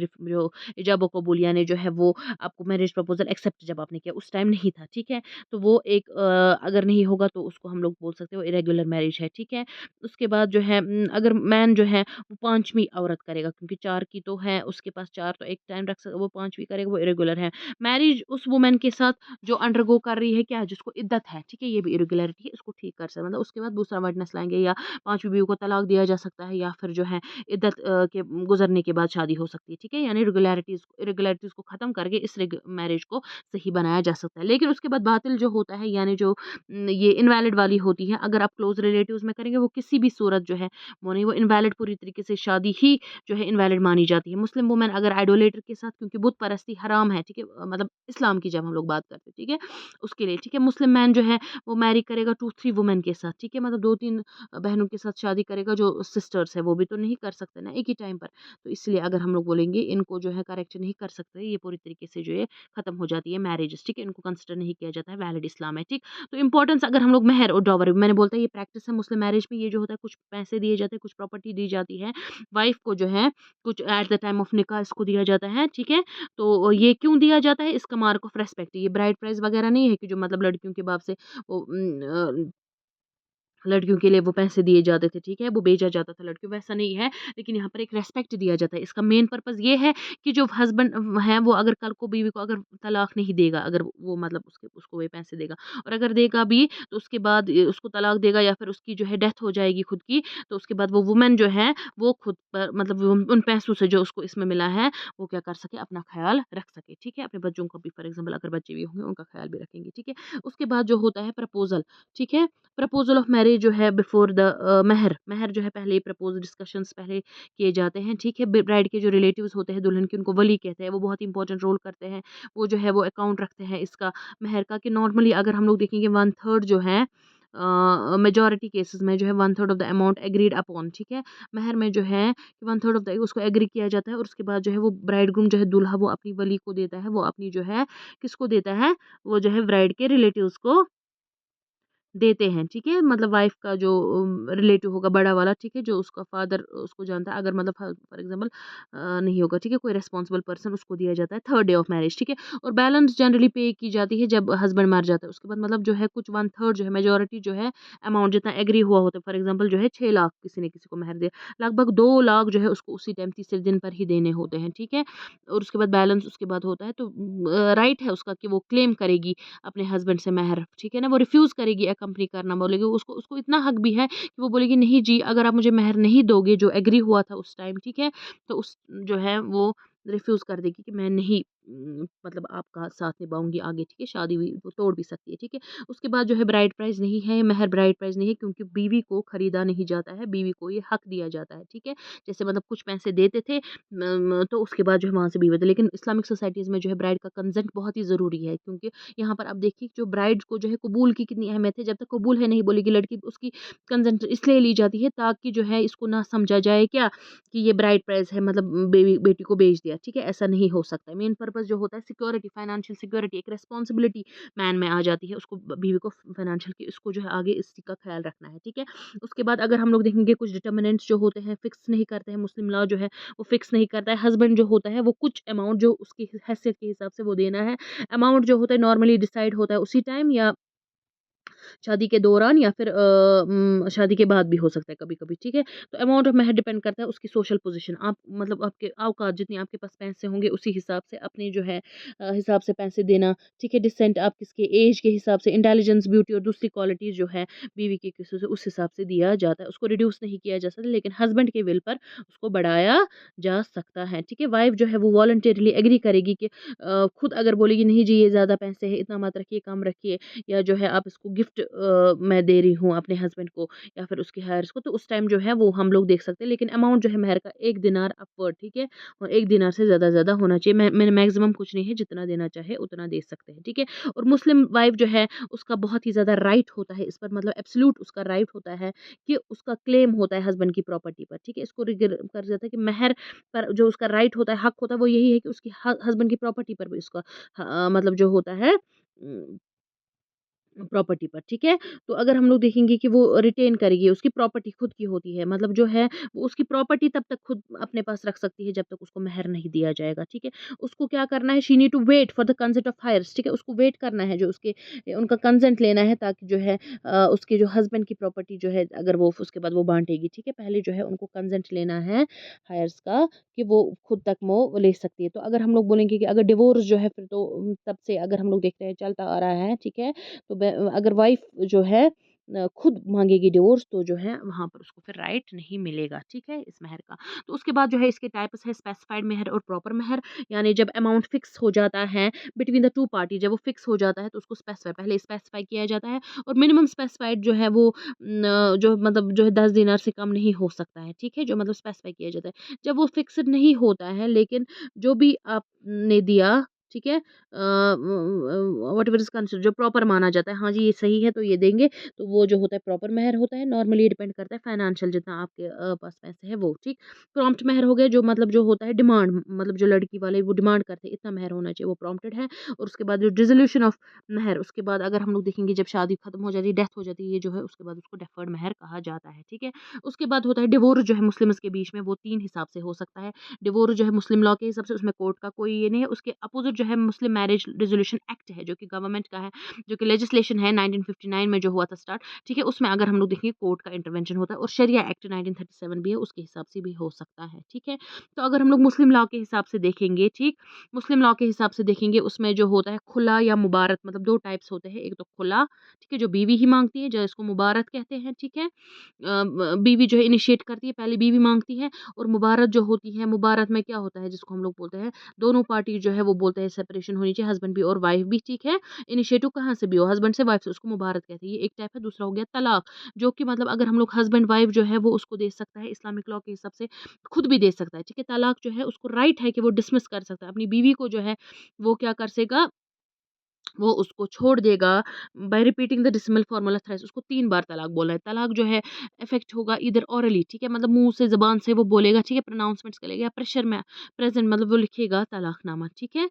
इजाब और कबूल, यानी जो है वो आपको मैरिज प्रपोज़ल एक्सेप्ट जब आपने किया, उस टाइम नहीं था, ठीक है? तो वो एक अगर नहीं होगा तो उसको हम लोग बोल सकते हो इर्रेगुलर मैरिज है, ठीक है? उसके बाद जो है अगर मैन जो है वो 5वीं औरत करेगा, क्योंकि 4 की तो है उसके पास, 4 तो एक टाइम रख सक वो 5वीं करेगा, वो इर्रेगुलर है। मैरिज उस वुमन के साथ जो अंडरगो कर रही है, क्या जिसको इद्दत है, ठीक है? ये भी इर्रेगुलरिटी है, इसको ठीक कर सकते, मतलब उसके बाद दूसरा विटनेस लाएँगे, या 5वीं बीवी को तलाक दिया जा सकता है, या फिर जो है इद्दत के गुज़रने के बाद शादी हो सकती है, ठीक है? यानी इर्रेगुलरिटीज़ को ख़त्म करके इस मैरिज को सही बनाया जा सकता है। लेकिन उसके बाद बातिल जो होता है, यानी जो ये इनवैलिड वाली होती है, अगर आप क्लोज़ रिलेटिव्स में करेंगे, वो किसी भी सूरत जो है वो नहीं, वो इनवैलिड पूरी तरीके से शादी ही जो है इनवैलिड मानी जाती है। मुस्लिम वुमेन अगर आइडोलेटर के साथ, क्योंकि बुत परस्ती हराम है, ठीक है? मतलब इस्लाम की जब हम लोग बात करते हैं, ठीक है? उसके लिए, ठीक है? मुस्लिम मैन जो है वो मैरी करेगा 2-3 दूसरी वुमेन के साथ, ठीक है? मतलब 2-3 बहनों के साथ शादी करेगा जो सिस्टर्स है, वो भी तो नहीं कर सकते ना एक ही टाइम पर। तो इसलिए अगर हम लोग बोलेंगे इनको जो है करेक्ट नहीं कर सकते, ये पूरी तरीके से जो है खत्म हो जाती है मैरिजेस, ठीक है? इनको कंसिडर नहीं किया जाता है वैलिड इस्लामेटिक। तो इम्पोर्टेंस अगर हम लोग मेहर और डॉवर, मैंने बोलता है ये प्रैक्टिस है मुस्लिम मैरिज में, ये जो होता है कुछ पैसे दिए जाते हैं, कुछ प्रॉपर्टी दी जाती है वाइफ को जो है, कुछ एट द टाइम ऑफ निकाह इसको दिया जाता है, ठीक है? तो ये क्यों दिया जाता है? इसका मार्क ऑफ रेस्पेक्ट, ये ब्राइड प्राइस वगैरह नहीं है कि जो मतलब लड़कियों के बाप से वो लड़कियों के लिए वो पैसे दिए जाते थे, ठीक है? वो भेजा जाता था लड़कियों, वैसा नहीं है, लेकिन यहाँ पर एक रिस्पेक्ट दिया जाता है। इसका मेन पर्पस ये है कि जो हस्बैंड है वो अगर कल को बीवी को अगर तलाक नहीं देगा, अगर वो मतलब उसको वो पैसे देगा, और अगर देगा भी तो उसके बाद उसको तलाक देगा या फिर उसकी जो है डेथ हो जाएगी खुद की, तो उसके बाद वो वुमन जो है वो खुद पर मतलब उन पैसों से जो उसको इसमें मिला है वो क्या कर सके, अपना ख्याल रख सके, ठीक है? अपने बच्चों का भी, फॉर एग्जाम्पल अगर बच्चे भी होंगे उनका ख्याल भी रखेंगे, ठीक है? उसके बाद जो होता है प्रपोजल, ठीक है? प्रपोजल ऑफ मैरिज जो है बिफोर द मेहर, मेहर जो है पहले ही प्रपोज डिस्कशंस पहले किए जाते हैं, ठीक है? ब्राइड के जो रिलेटिव्स होते हैं दुल्हन के, उनको वली कहते हैं, वो बहुत इंपॉर्टेंट रोल करते हैं। वो जो है वो अकाउंट रखते हैं इसका मेहर का, कि नॉर्मली अगर हम लोग देखेंगे 1/3 जो है मेजॉरिटी केसेस में जो है 1/3 of the amount agreed upon, ठीक है? मेहर में जो है कि 1/3 ऑफ द उसको एग्री किया जाता है, और उसके बाद जो है वो ब्राइड ग्रूम जो है दूल्हा वो अपनी वली को देता है, वो अपनी जो है किसको देता है, वो जो है ब्राइड के रिलेटिव्स को देते हैं, ठीक है? मतलब वाइफ का जो रिलेटिव होगा बड़ा वाला, ठीक है? जो उसका फादर उसको जानता है, अगर मतलब फॉर एग्जांपल नहीं होगा, ठीक है? कोई रिस्पॉन्सिबल पर्सन, उसको दिया जाता है थर्ड डे ऑफ मैरिज, ठीक है? और बैलेंस जनरली पे की जाती है जब हस्बैंड मर जाता है, उसके बाद मतलब जो है कुछ 1/3 जो है मेजॉरिटी जो है अमाउंट जितना एग्री हुआ होता है, फॉर एग्जाम्पल जो है 6 लाख किसी ने किसी को मेहर दिया, लगभग 2 लाख जो है उसको उसी टाइम तीसरे दिन पर ही देने होते हैं, ठीक है? और उसके बाद बैलेंस उसके बाद होता है, तो राइट है उसका कि वो क्लेम करेगी अपने हस्बैंड से मेहर, ठीक है ना? वो रिफ्यूज़ करेगी कंपनी करना, बोलेगी उसको उसको इतना हक भी है कि वो बोलेगी नहीं जी, अगर आप मुझे मेहर नहीं दोगे जो एग्री हुआ था उस टाइम, ठीक है? तो उस जो है वो रिफ्यूज़ कर देगी कि मैं नहीं मतलब आपका साथ निभाऊँगी आगे, ठीक है? शादी हुई वो तोड़ भी सकती है, ठीक है? उसके बाद जो है ब्राइड प्राइस नहीं है, मेहर ब्राइड प्राइस नहीं है, क्योंकि बीवी को खरीदा नहीं जाता है, बीवी को ये हक दिया जाता है, ठीक है? जैसे मतलब कुछ पैसे देते थे तो उसके बाद जो है वहाँ से बीवी होते, लेकिन इस्लामिक सोसाइटीज़ में जो है ब्राइड का कंसेंट बहुत ही ज़रूरी है, क्योंकि यहाँ पर आप देखिए जो ब्राइड को जो है कबूल की कितनी अहमियत है, जब तक कबूल है नहीं बोलेगी लड़की, उसकी कंसेंट इसलिए ली जाती है ताकि जो है इसको ना समझा जाए क्या कि ये ब्राइड प्राइस है, मतलब बेटी को बेच दिया, ठीक है? ऐसा नहीं हो सकता है। मेन पर्पस जो होता है सिक्योरिटी, फाइनेंशियल सिक्योरिटी, एक रिस्पॉन्सिबिलिटी मैन में आ जाती है, उसको बीवी को फाइनेंशियल की उसको जो है आगे इसी का ख्याल रखना है, ठीक है? उसके बाद अगर हम लोग देखेंगे कुछ डिटर्मिनेंट्स जो होते हैं फिक्स नहीं करते हैं, मुस्लिम लॉ जो है वो फिक्स नहीं करता है, हस्बैंड जो होता है वो कुछ अमाउंट जो उसकी हैसियत के हिसाब से वो देना है, अमाउंट जो होता है नॉर्मली डिसाइड होता है उसी टाइम या शादी के दौरान या फिर शादी के बाद भी हो सकता है कभी-कभी, ठीक है? तो अमाउंट ऑफ मेहर डिपेंड करता है उसकी सोशल पोज़ीशन, आप मतलब आपके औकात जितनी आपके पास पैसे होंगे उसी हिसाब से अपने जो है हिसाब से पैसे देना, ठीक है? डिसेंट आप किसके एज के हिसाब से, इंटेलिजेंस, ब्यूटी और दूसरी क्वालिटीज़ जो है बीवी के किसी से उस हिसाब से दिया जाता है, उसको रिड्यूस नहीं किया जा सकता, लेकिन हस्बैंड के विल पर उसको बढ़ाया जा सकता है, ठीक है? वाइफ जो है वो वॉलंटरीली एग्री करेगी कि खुद अगर बोलेगी नहीं जी ये ज़्यादा पैसे हैं, इतना मत रखिए, कम रखिए, या जो है आप इसको गिफ्ट मैं दे रही हूँ अपने हस्बैंड को या फिर उसके हायर्स को, तो उस टाइम जो है वो हम लोग देख सकते हैं, लेकिन अमाउंट जो है मेहर का 1 दिनार अपवर्ड, ठीक है? और 1 दिनार से ज़्यादा होना चाहिए, मैंने मैक्सिमम कुछ नहीं है, जितना देना चाहे उतना दे सकते हैं, ठीक है? और मुस्लिम वाइफ जो है उसका बहुत ही ज़्यादा राइट होता है इस पर, मतलब एब्सोल्यूट उसका राइट होता है कि उसका क्लेम होता है हस्बैंड की प्रॉपर्टी पर, ठीक है? इसको कर जाता है कि मेहर पर जो उसका राइट होता है, हक होता है, वो यही है कि उसकी हस्बैंड की प्रॉपर्टी पर भी उसका मतलब जो होता है प्रॉपर्टी पर, ठीक है? तो अगर हम लोग देखेंगे कि वो रिटेन करेगी, उसकी प्रॉपर्टी खुद की होती है, मतलब जो है वो उसकी प्रॉपर्टी तब तक खुद अपने पास रख सकती है जब तक उसको मेहर नहीं दिया जाएगा, ठीक है? उसको क्या करना है, she need to wait for the consent of hires, ठीक है? उसको वेट करना है, जो उसके उनका कंसेंट लेना है, ताकि जो है उसके जो हस्बैंड की प्रॉपर्टी जो है अगर वो उसके बाद वो बाँटेगी, ठीक है? पहले जो है उनको कंसेंट लेना है हायर्स का कि वो खुद तक वो ले सकती है। तो अगर हम लोग बोलेंगे कि अगर डिवोर्स जो है फिर तो तब से अगर हम लोग देखते हैं चलता आ रहा है, ठीक है? तो अगर वाइफ जो है खुद मांगेगी डिवोर्स, तो जो है वहाँ पर उसको फिर राइट नहीं मिलेगा, ठीक है, इस मेहर का। तो उसके बाद जो है इसके टाइप्स है स्पेसिफाइड मेहर और प्रॉपर मेहर, यानी जब अमाउंट फिक्स हो जाता है बिटवीन द टू पार्टी, जब वो फिक्स हो जाता है तो उसको स्पेसिफाई पहले स्पेसिफाई किया जाता है, और मिनिमम स्पेसिफाइड जो है वो जो मतलब जो है 10 दिनार से कम नहीं हो सकता है, ठीक है, जो मतलब स्पेसिफाई किया जाता है। जब वो फिक्स्ड नहीं होता है, लेकिन जो भी आपने दिया, ठीक है? व्हाटएवर इज़ कंसिडर्ड जो प्रॉपर माना जाता है, हाँ जी, ये सही है तो ये देंगे, तो वो जो होता है प्रॉपर मेहर होता है। नॉर्मली डिपेंड करता है फाइनेंशियल जितना आपके पास पैसे हैं वो, ठीक। प्रॉम्प्ट मेहर हो गया जो मतलब जो होता है डिमांड, मतलब जो लड़की वाले वो डिमांड करते हैं इतना मेहर होना चाहिए, वो प्रॉम्प्टेड है। और उसके बाद जो डिसोल्यूशन ऑफ मेहर, उसके बाद अगर हम लोग देखेंगे जब शादी खत्म हो जाती है, डेथ हो जाती है, ये जो है उसके बाद उसको डेफर्ड मेहर कहा जाता है, ठीक है। उसके बाद होता है डिवोर्स जो है मुस्लिम्स के बीच में, वो 3 हिसाब से हो सकता है। डिवोर्स जो है मुस्लिम लॉ के हिसाब से, उसमें कोर्ट का कोई ये नहीं है। उसके अपोजिट जो है मुस्लिम मैरिज रिजोल्यूशन एक्ट है, जो कि गवर्नमेंट का है, जो कि लेजिस्लेशन है 1959 में जो हुआ था स्टार्ट, ठीक है। उसमें अगर हम लोग देखेंगे कोर्ट का इंटरवेंशन होता है। और शरिया एक्ट 1937 भी है, उसके हिसाब से भी हो सकता है, ठीक है। तो अगर हम लोग मुस्लिम लॉ के हिसाब से देखेंगे, ठीक, मुस्लिम लॉ के हिसाब से देखेंगे, उसमें जो होता है खुला या मुबारत, मतलब 2 टाइप्स होते हैं। एक तो खुला, ठीक है, जो बीवी ही माँगती है, जो इसको मुबारत कहते हैं, ठीक है। बीवी जो है इनिशिएट करती है, पहले बीवी माँगती है। और मुबारत जो होती है, मुबारत में क्या होता है जिसको हम लोग बोलते हैं, दोनों पार्टी जो है वो बोलते हैं सेपरेशन होनी चाहिए, हस्बैंड भी और वाइफ भी, ठीक है। इनिशिएटिव कहाँ से भी हो, हस्बैंड से, वाइफ से, उसको मुबारत कहते हैं। ये एक टाइप है। दूसरा हो गया तलाक, जो कि मतलब अगर हम लोग हस्बैंड वाइफ जो है वो उसको दे सकता है, इस्लामिक लॉ के हिसाब से खुद भी दे सकता है, ठीक है। तलाक जो है उसको राइट है कि वो डिसमिस कर सकता है अपनी बीवी को, जो है वो क्या कर सेगा, वो उसको छोड़ देगा bye repeating the decimal formula thrice. उसको 3 बार तलाक बोला है। तलाक जो है इफेक्ट होगा इधर ओरली, ठीक है, मतलब मुँह से ज़बान से वो बोलेगा, ठीक है, प्रोनाउंसमेंट्स करेगा, या प्रेशर में प्रेज़ेंट मतलब वो लिखेगा तलाकनामा, ठीक है।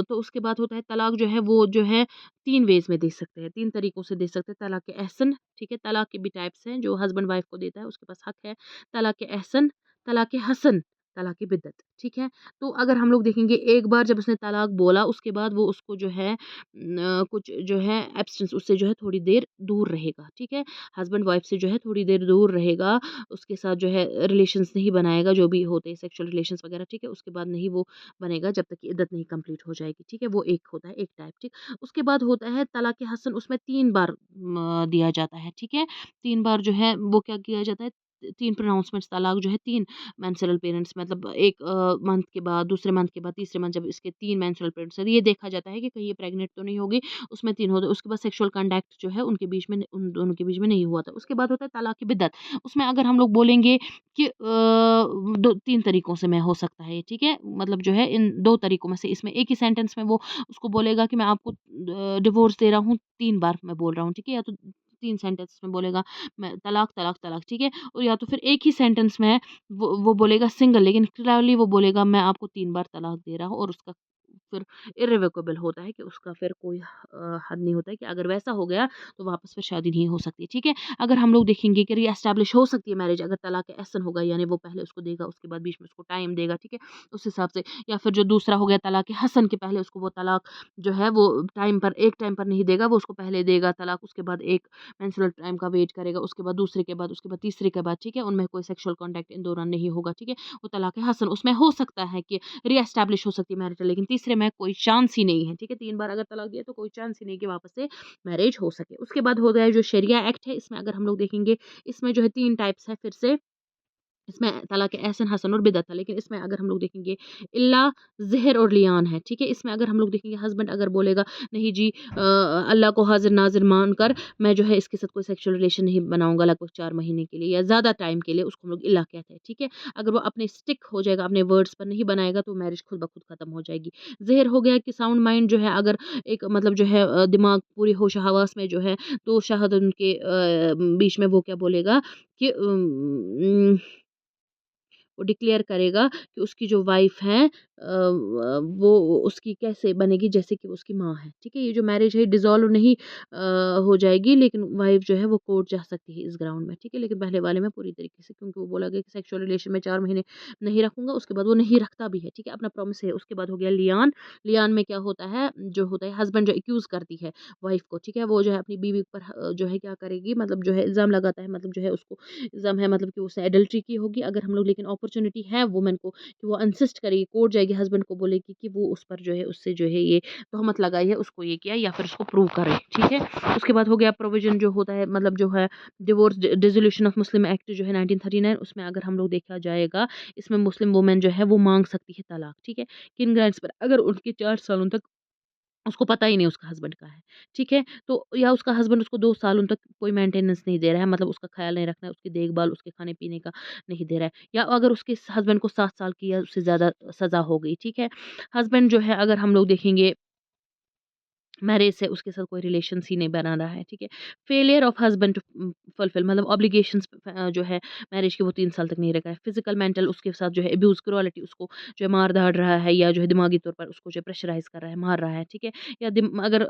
तो उसके बाद होता है तलाक जो है वो जो है 3 वेज़ में दे सकते हैं, 3 तरीकों से दे सकते हैं। तलाक ए एहसन, ठीक है, तलाक के भी टाइप्स हैं, जो हस्बैंड वाइफ को देता है उसके पास हक है। तलाक ए एहसन, तलाक ए हसन, तलाक ए बिद्दत, ठीक है। तो अगर हम लोग देखेंगे एक बार जब उसने तलाक बोला, उसके बाद वो उसको जो है कुछ जो है एब्सेंस, उससे जो है थोड़ी देर दूर रहेगा, ठीक है। हस्बैंड वाइफ से जो है थोड़ी देर दूर रहेगा, उसके साथ जो है रिलेशंस नहीं बनाएगा, जो भी होते हैं सेक्सुअल रिलेशंस वगैरह, ठीक है। उसके बाद नहीं वो बनेगा जब तक कि इद्दत नहीं कंप्लीट हो जाएगी, ठीक है। वो एक होता है, एक टाइप, ठीक। उसके बाद होता है तलाक हसन, उसमें 3 बार दिया जाता है, ठीक है। 3 बार जो है वो क्या किया जाता है, 3 प्रोनाउंसमेंट्स तलाक जो है 3 मेंस्ट्रुअल पीरियड्स, मतलब एक मंथ के बाद, दूसरे मंथ के बाद, तीसरे मंथ, जब इसके 3 मेंस्ट्रुअल पीरियड्स है, ये देखा जाता है कि कहीं ये प्रेग्नेंट तो नहीं होगी, उसमें 3 होते हैं। उसके बाद सेक्सुअल कॉन्टैक्ट जो है उनके बीच में उन दोनों के बीच में नहीं हुआ था। उसके बाद होता है तलाक बिद्दत। उसमें अगर हम लोग बोलेंगे कि 2-3 तरीकों से में हो सकता है ये, ठीक है। मतलब जो है इन 2 तरीकों में से, इसमें एक ही सेंटेंस में वो उसको बोलेगा कि मैं आपको डिवोर्स दे रहा हूँ, 3 बार मैं बोल रहा हूँ, ठीक है। या तो 3 सेंटेंस में बोलेगा मैं तलाक, तलाक, तलाक, ठीक है। और या तो फिर एक ही सेंटेंस में वो बोलेगा सिंगल, लेकिन क्लियरली वो बोलेगा मैं आपको 3 बार तलाक दे रहा हूँ, और उसका फिर इर्रिवोकेबल होता है कि उसका फिर कोई हद नहीं होता है कि अगर वैसा हो गया तो वापस फिर शादी नहीं हो सकती, ठीक है। अगर हम लोग देखेंगे कि रीएस्टैब्लिश हो सकती है मैरिज अगर तलाक एहसन होगा, यानी वो पहले उसको देगा, उसके बाद बीच में उसको टाइम देगा, ठीक है, उस हिसाब से। या फिर जो दूसरा हो गया तलाक हसन के पहले उसको वो तलाक जो है वो टाइम पर नहीं देगा, वो उसको पहले देगा तलाक, उसके बाद एक मेंस्ट्रुअल टाइम का वेट करेगा, उसके बाद दूसरे के बाद, उसके बाद तीसरे के बाद, ठीक है, उनमें कोई सेक्सुअल कॉन्टैक्ट इन दौरान नहीं होगा, ठीक है। वो तलाक हसन, उसमें हो सकता है कि रीएस्टैब्लिश हो सकती है मैरिज, लेकिन तीसरे में कोई चांस ही नहीं है, ठीक है। 3 बार अगर तलाक दिया तो कोई चांस ही नहीं कि वापस से मैरिज हो सके। उसके बाद हो गया जो शरिया एक्ट है, इसमें अगर हम लोग देखेंगे, इसमें जो है 3 टाइप्स है फिर से। इसमें तलाक एहसन, हसन और बिदअत था, लेकिन इसमें अगर हम लोग देखेंगे इल्ला, ज़िहर और लियान है, ठीक है। इसमें अगर हम लोग देखेंगे हस्बैंड अगर बोलेगा नहीं जी, अल्लाह को हाज़िर नाज़िर मानकर मैं जो है इसके साथ कोई सेक्सुअल रिलेशन नहीं बनाऊँगा लगभग 4 महीने के लिए या ज़्यादा टाइम के लिए, उसको हम लोग इल्ला कहते हैं, ठीक है। अगर वो अपने स्टिक हो जाएगा, अपने वर्ड्स पर नहीं बनाएगा, तो मैरिज खुद ब खुद खत्म हो जाएगी। ज़िहर हो गया कि साउंड माइंड जो है, अगर एक मतलब जो है दिमाग पूरी होश-ओ-हवास में जो है, तो शायद उनके बीच में वो क्या बोलेगा कि वो डिक्लेयर करेगा कि उसकी जो वाइफ़ है वो उसकी कैसे बनेगी, जैसे कि वो उसकी माँ है, ठीक है। ये जो मैरिज है डिसॉल्व नहीं हो जाएगी, लेकिन वाइफ़ जो है वो कोर्ट जा सकती है इस ग्राउंड में, ठीक है। लेकिन पहले वाले में पूरी तरीके से, क्योंकि वो बोला गया कि सेक्सुअल रिलेशन में 4 महीने नहीं रखूँगा, उसके बाद वो नहीं रखता भी है, ठीक है, अपना प्रॉमिस है। उसके बाद हो गया लियान। लियान में क्या होता है, जो होता है हस्बैंड जो एक्यूज़ करती है वाइफ़ को, ठीक है, वो जो है अपनी बीवी पर जो है क्या करेगी, मतलब जो है इल्ज़ाम लगाता है, मतलब जो है उसको इल्ज़ाम है मतलब कि उसने एडल्ट्री की होगी। अगर हम लोग, लेकिन अपॉर्च्युनिटी है वुमन को कि वो इंसिस्ट करेगी, कोर्ट जाएगी, हस्बैंड को बोलेगी कि वो उस पर जो है उससे जो है ये तोहमत लगाई है, उसको ये किया, या फिर उसको प्रूव करे, ठीक है। उसके बाद हो गया प्रोविज़न जो होता है, मतलब जो है divorce dissolution of Muslim act जो है 1939, उसमें अगर हम लोग देखा जाएगा, इसमें मुस्लिम वुमेन जो है वो माँग सकती है तलाक, ठीक है। किन ग्राउंड्स पर, अगर उनके 4 सालों तक उसको पता ही नहीं उसका हस्बैंड कहाँ है, ठीक है? तो या उसका हस्बैंड उसको 2 सालों तक कोई मेंटेनेंस नहीं दे रहा है, मतलब उसका ख़्याल नहीं रख रहा है, उसकी देखभाल, उसके खाने-पीने का नहीं दे रहा है। या अगर उसके हस्बैंड को 7 साल की या उससे ज़्यादा सज़ा हो गई, ठीक है? हस्बैंड जो है अगर हम लोग देखेंगे मैरिज से उसके साथ कोई रिलेशंस ही नहीं बना रहा है, ठीक है? Failure of husband to fulfil मतलब ऑब्लिगेशंस जो है मैरिज के वो 3 साल तक नहीं रखा है। फिजिकल, मेंटल उसके साथ जो है अब्यूज़, क्रूअलिटी उसको जो है मार-धाड़ रहा है या जो है दिमागी तौर पर उसको जो है प्रेशराइज़ कर रहा है, मार रहा है, ठीक है? या अगर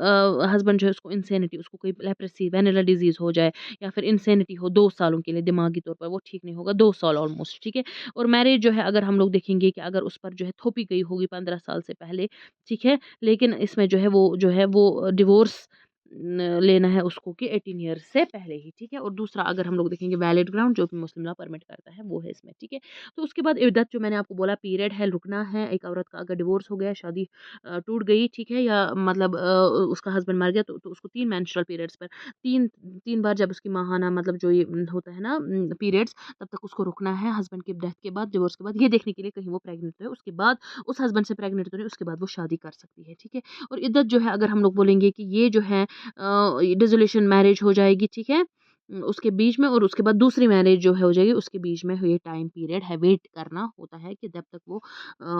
हस्बैंड जो है उसको इंसैनिटी उसको कोई लेप्रेसी, वेनिला डिज़ीज़ हो जाए या फिर इंसैनिटी हो 2 सालों के लिए दिमागी तौर पर वो ठीक नहीं होगा, 2 साल ऑलमोस्ट, ठीक है? और मैरिज जो है अगर हम लोग देखेंगे कि अगर उस पर जो है थोपी गई होगी 15 साल से पहले, ठीक है? लेकिन इसमें जो है वो डिवोर्स लेना है उसको कि 18 ईयर्स से पहले ही, ठीक है? और दूसरा अगर हम लोग देखेंगे वैलिड ग्राउंड जो कि मुस्लिम लॉ परमिट करता है, वो है इसमें, ठीक है? तो उसके बाद इद्दत जो मैंने आपको बोला पीरियड है, रुकना है। एक औरत का अगर डिवोर्स हो गया, शादी टूट गई, ठीक है? या मतलब उसका हस्बैंड मर गया तो उसको 3 मेंस्ट्रुअल पीरियड्स पर 3 बार जब उसकी माहाना मतलब जो ये होता है ना पीरियड्स, तब तक उसको रुकना है हस्बैंड की डेथ के बाद, डिवोर्स के बाद, ये देखने के लिए कहीं वो प्रेग्नेंट तो है, उसके बाद उस हस्बैंड से प्रेग्नेंट तो नहीं, उसके बाद वो शादी कर सकती है, ठीक है? और इद्दत जो है अगर हम लोग बोलेंगे कि ये जो है डिसोल्यूशन मैरिज हो जाएगी, ठीक है? उसके बीच में और उसके बाद दूसरी मैरिज जो है हो जाएगी, उसके बीच में ये टाइम पीरियड है, वेट करना होता है कि जब तक वो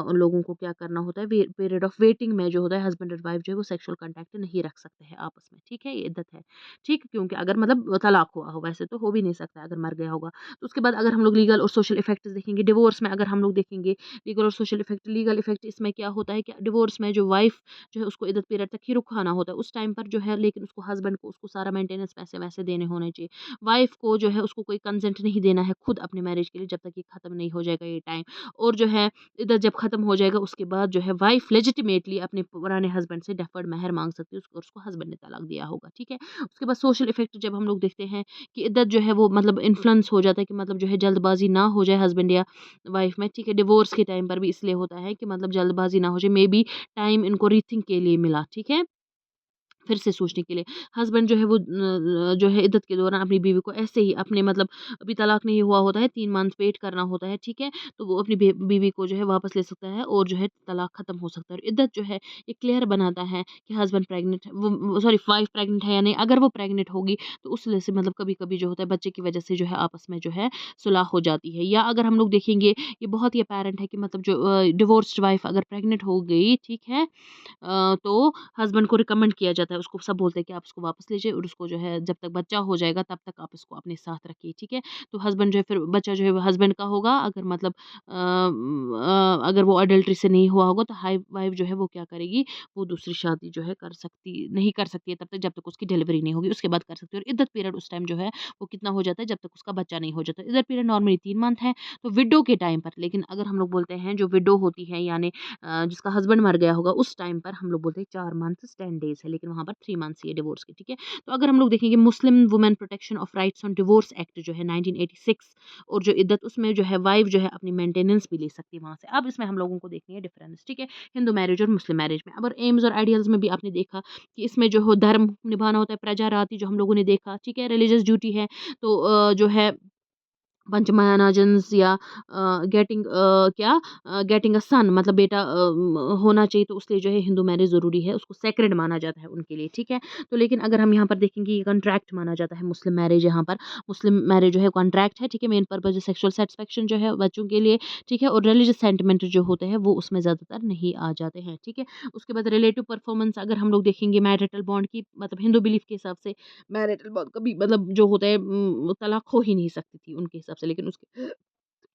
उन लोगों को क्या करना होता है, पीरियड ऑफ वेटिंग में जो होता है हस्बैंड और वाइफ जो है वो सेक्सुअल कॉन्टैक्ट नहीं रख सकते हैं आपस में, ठीक है? ये इद्दत है, ठीक? क्योंकि अगर मतलब तलाक हुआ हो, वैसे तो हो भी नहीं सकता अगर मर गया होगा। तो उसके बाद अगर हम लोग लीगल और सोशल इफेक्ट्स देखेंगे, डिवोर्स में अगर हम लोग देखेंगे लीगल और सोशल इफेक्ट, लीगल इफेक्ट इसमें क्या होता है कि डिवोर्स में जो वाइफ जो है उसको इद्दत पीरियड तक ही रुकाना होता है। उस टाइम पर जो है लेकिन उसको हस्बैंड को उसको सारा मेंटेनेंस पैसे-वैसे देने होने चाहिए। वाइफ को जो है उसको कोई कंसेंट नहीं देना है खुद अपने मैरिज के लिए जब तक ये खत्म नहीं हो जाएगा ये टाइम। और जो है इद्दत जब खत्म हो जाएगा उसके बाद जो है वाइफ लेजिटिमेटली अपने पुराने हस्बैंड से डेफर्ड मेहर माँग सकती है उसको हस्बैंड ने तलाक दिया होगा, ठीक है? उसके बाद सोशल इफेक्ट जब हम लोग देखते हैं कि इद्दत जो है वो मतलब इन्फ्लुएंस हो जाता है कि मतलब जो है जल्दबाज़ी ना हो जाए हस्बैंड या वाइफ में, ठीक है? डिवोर्स के टाइम पर भी इसलिए होता है कि मतलब जल्दबाज़ी ना हो जाए, मे बी टाइम इनको रीथिंक के लिए मिला, ठीक है? फिर से सोचने के लिए। हस्बैंड जो है वो जो है इद्दत के दौरान अपनी बीवी को ऐसे ही अपने मतलब अभी तलाक नहीं हुआ होता है, 3 मंथ वेट करना होता है, ठीक है? तो वो अपनी बीवी को जो है वापस ले सकता है और जो है तलाक ख़त्म हो सकता है। और इद्दत जो है ये क्लियर बनाता है कि हस्बैंड प्रेग्नेंट है वो सॉरी वाइफ प्रेग्नेंट है या नहीं। अगर वो प्रेग्नेंट होगी तो उस वजह से मतलब कभी-कभी जो होता है बच्चे की वजह से जो है आपस में जो है सुलह हो जाती है। या अगर हम लोग देखेंगे ये बहुत ही अपैरेंट है कि मतलब जो डिवोर्स्ड वाइफ अगर प्रेग्नेंट हो गई, ठीक है? तो हस्बैंड को रिकमेंड किया जाता है, उसको सब बोलते हैं कि आप उसको वापस लीजिए और उसको जो है जब तक बच्चा हो जाएगा तब तक आप इसको अपने साथ रखिए, ठीक है? तो हस्बैंड जो है फिर बच्चा जो है वो हस्बैंड का होगा अगर मतलब अगर वो अडल्टरी से नहीं हुआ होगा तो हाई वाइफ जो है वो क्या करेगी, वो दूसरी शादी जो है कर सकती नहीं कर सकती है तब तक जब तक उसकी डिलीवरी नहीं होगी, उसके बाद कर सकती है। और इद्दत पीरियड उस टाइम जो है वो कितना हो जाता है जब तक उसका बच्चा नहीं हो जाता। इद्दत पीरियड नॉर्मली 3 मंथ है, तो विडो के टाइम पर लेकिन अगर हम लोग बोलते हैं जो विडो होती है यानी जिसका हस्बैंड मर गया होगा उस टाइम पर हम लोग बोलते हैं 4 मंथ्स 10 डेज़ है, लेकिन वहाँ पर 3 मंथ्स ही है डिवोर्स के, ठीक है? तो अगर हम लोग देखेंगे Muslim women protection of rights on divorce act जो है 1986 और जो इद्दत उसमें जो है वाइफ जो है अपनी मेंटेनेंस भी ले सकती है वहाँ से। अब इसमें हम लोगों को देखनी है डिफरेंस, ठीक है? हिंदू मैरिज और मुस्लिम मैरिज में। अब और एम्स और आइडियल्स में भी आपने देखा कि इसमें जो हो धर्म निभाना होता है, प्रजा राति जो हम लोगों ने देखा, ठीक है? रिलीजियस ड्यूटी है, तो जो है पंचमहानाजन्स या गेटिंग अ सन मतलब बेटा होना चाहिए तो उसलिए जो है हिंदू मैरिज ज़रूरी है, उसको सेक्रेड माना जाता है उनके लिए, ठीक है? तो लेकिन अगर हम यहाँ पर देखेंगे ये कॉन्ट्रैक्ट माना जाता है मुस्लिम मैरिज यहाँ पर, मुस्लिम मैरिज जो है कॉन्ट्रैक्ट है, ठीक है? मेन पर्पज़ सेक्सुअल सैटिस्फैक्शन जो है बच्चों के लिए, ठीक है? और रिलीजियस सेंटिमेंट जो होते हैं वो उसमें ज़्यादातर नहीं आ जाते हैं, ठीक है? उसके बाद रिलेटिव परफॉर्मेंस अगर हम लोग देखेंगे मैरिटल बॉन्ड की मतलब हिंदू बिलीफ के हिसाब से मैरिटल बॉन्ड कभी मतलब जो होता है तलाक हो ही नहीं सकती थी उनके हिसाब से, लेकिन उसके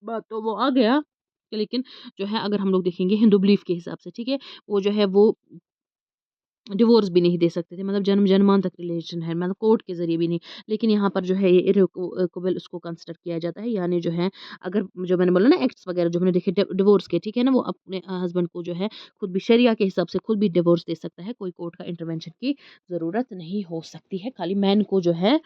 बाद तो वो आ गया। लेकिन जो है अगर हम लोग देखेंगे हिंदू बिलीफ के हिसाब से, ठीक है? वो जो है वो डिवोर्स भी नहीं दे सकते थे, मतलब जन्म-जन्मांत तक रिलेशन है, मतलब कोर्ट के ज़रिए भी नहीं। लेकिन यहाँ पर जो है ये इर्रेवोकेबल उसको कंसिडर किया जाता है, यानी जो है अगर जो मैंने बोला ना एक्ट्स वगैरह जो हमने देखे डिवोर्स के, ठीक है ना? वो अपने हस्बैंड को जो है खुद भी शरिया के हिसाब से खुद भी डिवोर्स दे सकता है, कोई कोर्ट का इंटरवेंशन की ज़रूरत नहीं हो सकती है, खाली मैन को जो है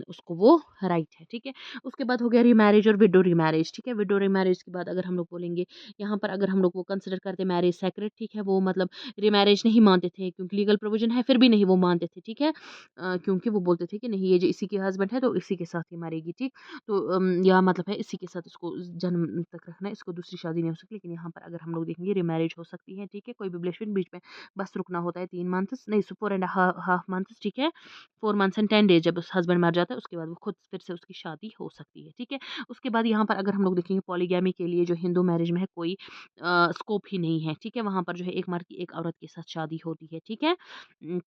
उसको वो राइट है, ठीक है। उसके बाद हो गया रीमैरिज और विडो रीमैरिज, ठीक है। विडो रीमैरिज के बाद अगर हम लोग बोलेंगे, यहाँ पर अगर हम लोग वो कंसिडर करते मैरिज सेक्रेट, ठीक है, वो मतलब रीमैरिज नहीं मानते थे क्योंकि लीगल प्रोविजन है, फिर भी नहीं वो मानते थे, ठीक है। क्योंकि वो बोलते थे कि नहीं, ये जो इसी के हस्बैंड है तो इसी के साथ ही मरेगी, ठीक। तो या मतलब है इसी के साथ इसको जन्म तक रखना है, इसको दूसरी शादी नहीं हो सकती। लेकिन यहाँ पर अगर हम लोग देखेंगे रीमैरिज हो सकती है, ठीक है, कोई भी रिलेशन बीच में बस रुकना होता है 3 मंथ्स नहीं, 4 एंड हाफ मंथ्स, ठीक है। 4 मंथ्स एंड 10 डेज़ जब उस हस्बैंड मर जाता है, उसके बाद वो खुद फिर से उसकी शादी हो सकती है, ठीक है। उसके बाद यहाँ पर अगर हम लोग देखेंगे पॉलीगैमी के लिए जो हिंदू मैरिज में है कोई स्कोप ही नहीं है, ठीक है। वहाँ पर जो है एक मर्द की एक औरत के साथ शादी होती है, ठीक है। उम,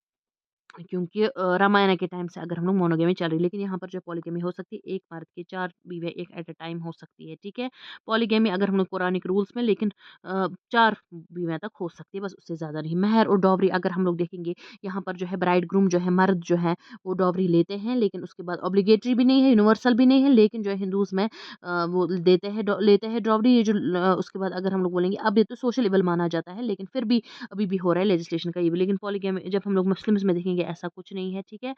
क्योंकि रामायण के टाइम से अगर हम लोग मोनोगेमी चल रही है, लेकिन यहाँ पर जो पॉलीगेमी हो सकती है, एक मर्द की 4 बीवियाँ एक एट अ टाइम हो सकती है, ठीक है। पॉलीगेमी अगर हम लोग पुरानिक रूल्स में, लेकिन 4 बीवियाँ तक हो सकती है, बस उससे ज़्यादा नहीं। मेहर और डॉवरी अगर हम लोग देखेंगे, यहाँ पर जो है ब्राइड ग्रूम जो है मर्द जो है वो डॉवरी लेते हैं, लेकिन उसके बाद ऑब्लिगेटरी भी नहीं है, यूनिवर्सल भी नहीं है, लेकिन जो है हिंदूज़ में वो देते हैं लेते हैं डॉवरी। ये जो उसके बाद अगर हम लोग बोलेंगे, अब ये तो सोशल इवल माना जाता है, लेकिन फिर भी अभी भी हो रहा है लेजिस्लेशन का ये भी। लेकिन पॉलीगैमी जब हम लोग मुस्लिम्स में देखेंगे ऐसा कुछ नहीं है, ठीक है।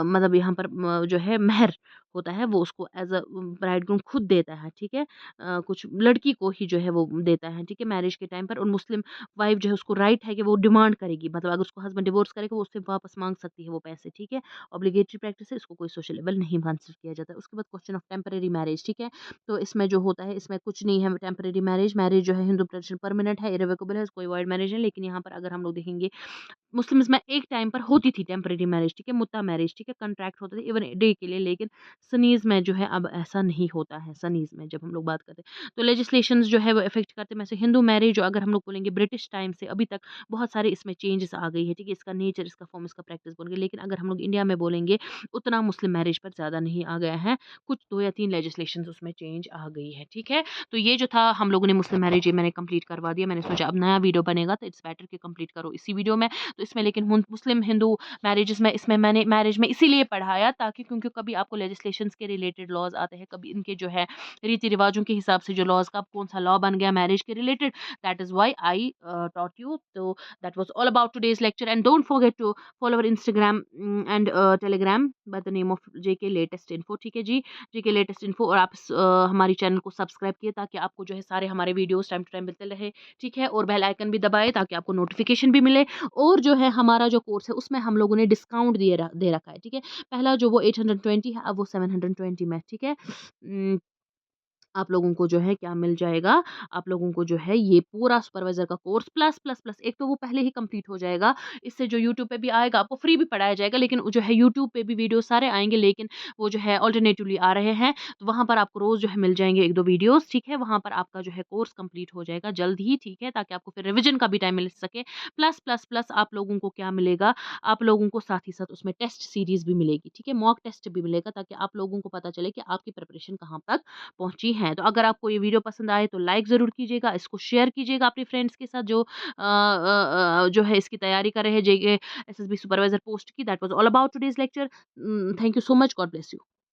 मतलब यहाँ पर जो है मेहर होता है वो उसको एज़ अ ब्राइडग्रूम खुद देता है, ठीक है। कुछ लड़की को ही जो है वो देता है, ठीक है, मैरिज के टाइम पर। और मुस्लिम वाइफ जो है उसको राइट है कि वो डिमांड करेगी, मतलब अगर उसको हस्बैंड डिवोर्स करेगा वो उससे वापस माँग सकती है वो पैसे, ठीक है। ऑब्लिगेटरी प्रैक्टिस है, इसको कोई सोशल लेवल नहीं कंसिडर किया जाता है। उसके बाद क्वेश्चन ऑफ टेम्परेरी मैरिज, ठीक है। तो इसमें जो होता है, इसमें कुछ नहीं है टेम्परेरी मैरिज। मैरिज जो है हिंदू ट्रेडिशन परमानेंट है, इर्रेवोकेबल है, कोई वॉइड मैरिज है। लेकिन यहाँ पर अगर हम लोग देखेंगे मुस्लिम्स में एक टाइम पर होती थी टेम्परेरी मैरिज, ठीक है, मुत्ता मैरिज, ठीक है, कॉन्ट्रैक्ट होते थे इवन डे के लिए। लेकिन सनीज़ में जो है अब ऐसा नहीं होता है, सनीज़ में जब हम लोग बात करते हैं। तो लेजिस्लेशंस जो है वो इफ़ेक्ट करते हैं। वैसे हिंदू मैरिज जो अगर हम लोग बोलेंगे ब्रिटिश टाइम से अभी तक बहुत सारे इसमें चेंजेस आ गई है, ठीक है, इसका नेचर, इसका फॉर्म, इसका प्रैक्टिस बोलेंगे। लेकिन अगर हम लोग इंडिया में बोलेंगे, उतना मुस्लिम मैरिज पर ज़्यादा नहीं आ गया है, कुछ 2 या 3 लेजिस्लेशंस उसमें चेंज आ गई है, ठीक है। तो ये जो था हम लोगों ने मुस्लिम मैरिज ये मैंने कंप्लीट करवा दिया। मैंने सोचा अब नया वीडियो बनेगा तो इट्स बेटर कि कंप्लीट करो इसी वीडियो में। तो इसमें लेकिन मुस्लिम हिंदू मैरिजेस में इसमें मैंने मैरिज में इसीलिए पढ़ाया ताकि, क्योंकि कभी आपको लेजिस्लेशंस के रिलेटेड लॉज आते हैं, कभी इनके जो है रीति रिवाजों के हिसाब से जो लॉज का कौन सा लॉ बन गया मैरिज के related, that is why I taught you. तो that was all about today's lecture and don't forget to follow our Instagram and Telegram by the name of JK latest info, ठीक है जी, जेके latest info. और आप हमारी channel को subscribe किए ताकि आपको जो है सारे हमारे वीडियोस टाइम टू टाइम मिलते रहे, ठीक है। और बेल आइकन भी दबाए ताकि आपको नोटिफिकेशन भी मिले। और जो है हमारा जो कोर्स है उसमें हम लोगों ने डिस्काउंट दे रखा है, ठीक है। पहला जो वो 820 है, अब वो 720 में है, ठीक है। आप लोगों को जो है क्या मिल जाएगा, आप लोगों को जो है ये पूरा सुपरवाइज़र का कोर्स प्लस, प्लस, प्लस एक तो वो पहले ही कंप्लीट हो जाएगा। इससे जो यूट्यूब पे भी आएगा आपको फ्री भी पढ़ाया जाएगा, लेकिन जो है यूट्यूब पे भी वीडियो सारे आएँगे, लेकिन वो जो है अल्टरनेटिवली आ रहे हैं। तो वहाँ पर आपको रोज़ जो है मिल जाएँगे 1-2 वीडियोज़, ठीक है। वहाँ पर आपका जो है कोर्स कंप्लीट हो जाएगा जल्द ही, ठीक है, ताकि आपको फिर रिविज़न का भी टाइम मिल सके। प्लस, प्लस, प्लस आप लोगों को क्या मिलेगा, आप लोगों को साथ ही साथ उसमें टेस्ट सीरीज़ भी मिलेगी, ठीक है। मॉक टेस्ट भी मिलेगा ताकि आप लोगों को पता चले कि आपकी प्रिपरेशन कहाँ तक पहुँची हैं। तो अगर आपको ये वीडियो पसंद आए तो लाइक ज़रूर कीजिएगा, इसको शेयर कीजिएगा अपने फ्रेंड्स के साथ जो जो है इसकी तैयारी कर रहे हैं जेके एसएसबी सुपरवाइज़र पोस्ट की। That was all about today's lecture. Thank you so much. God bless you.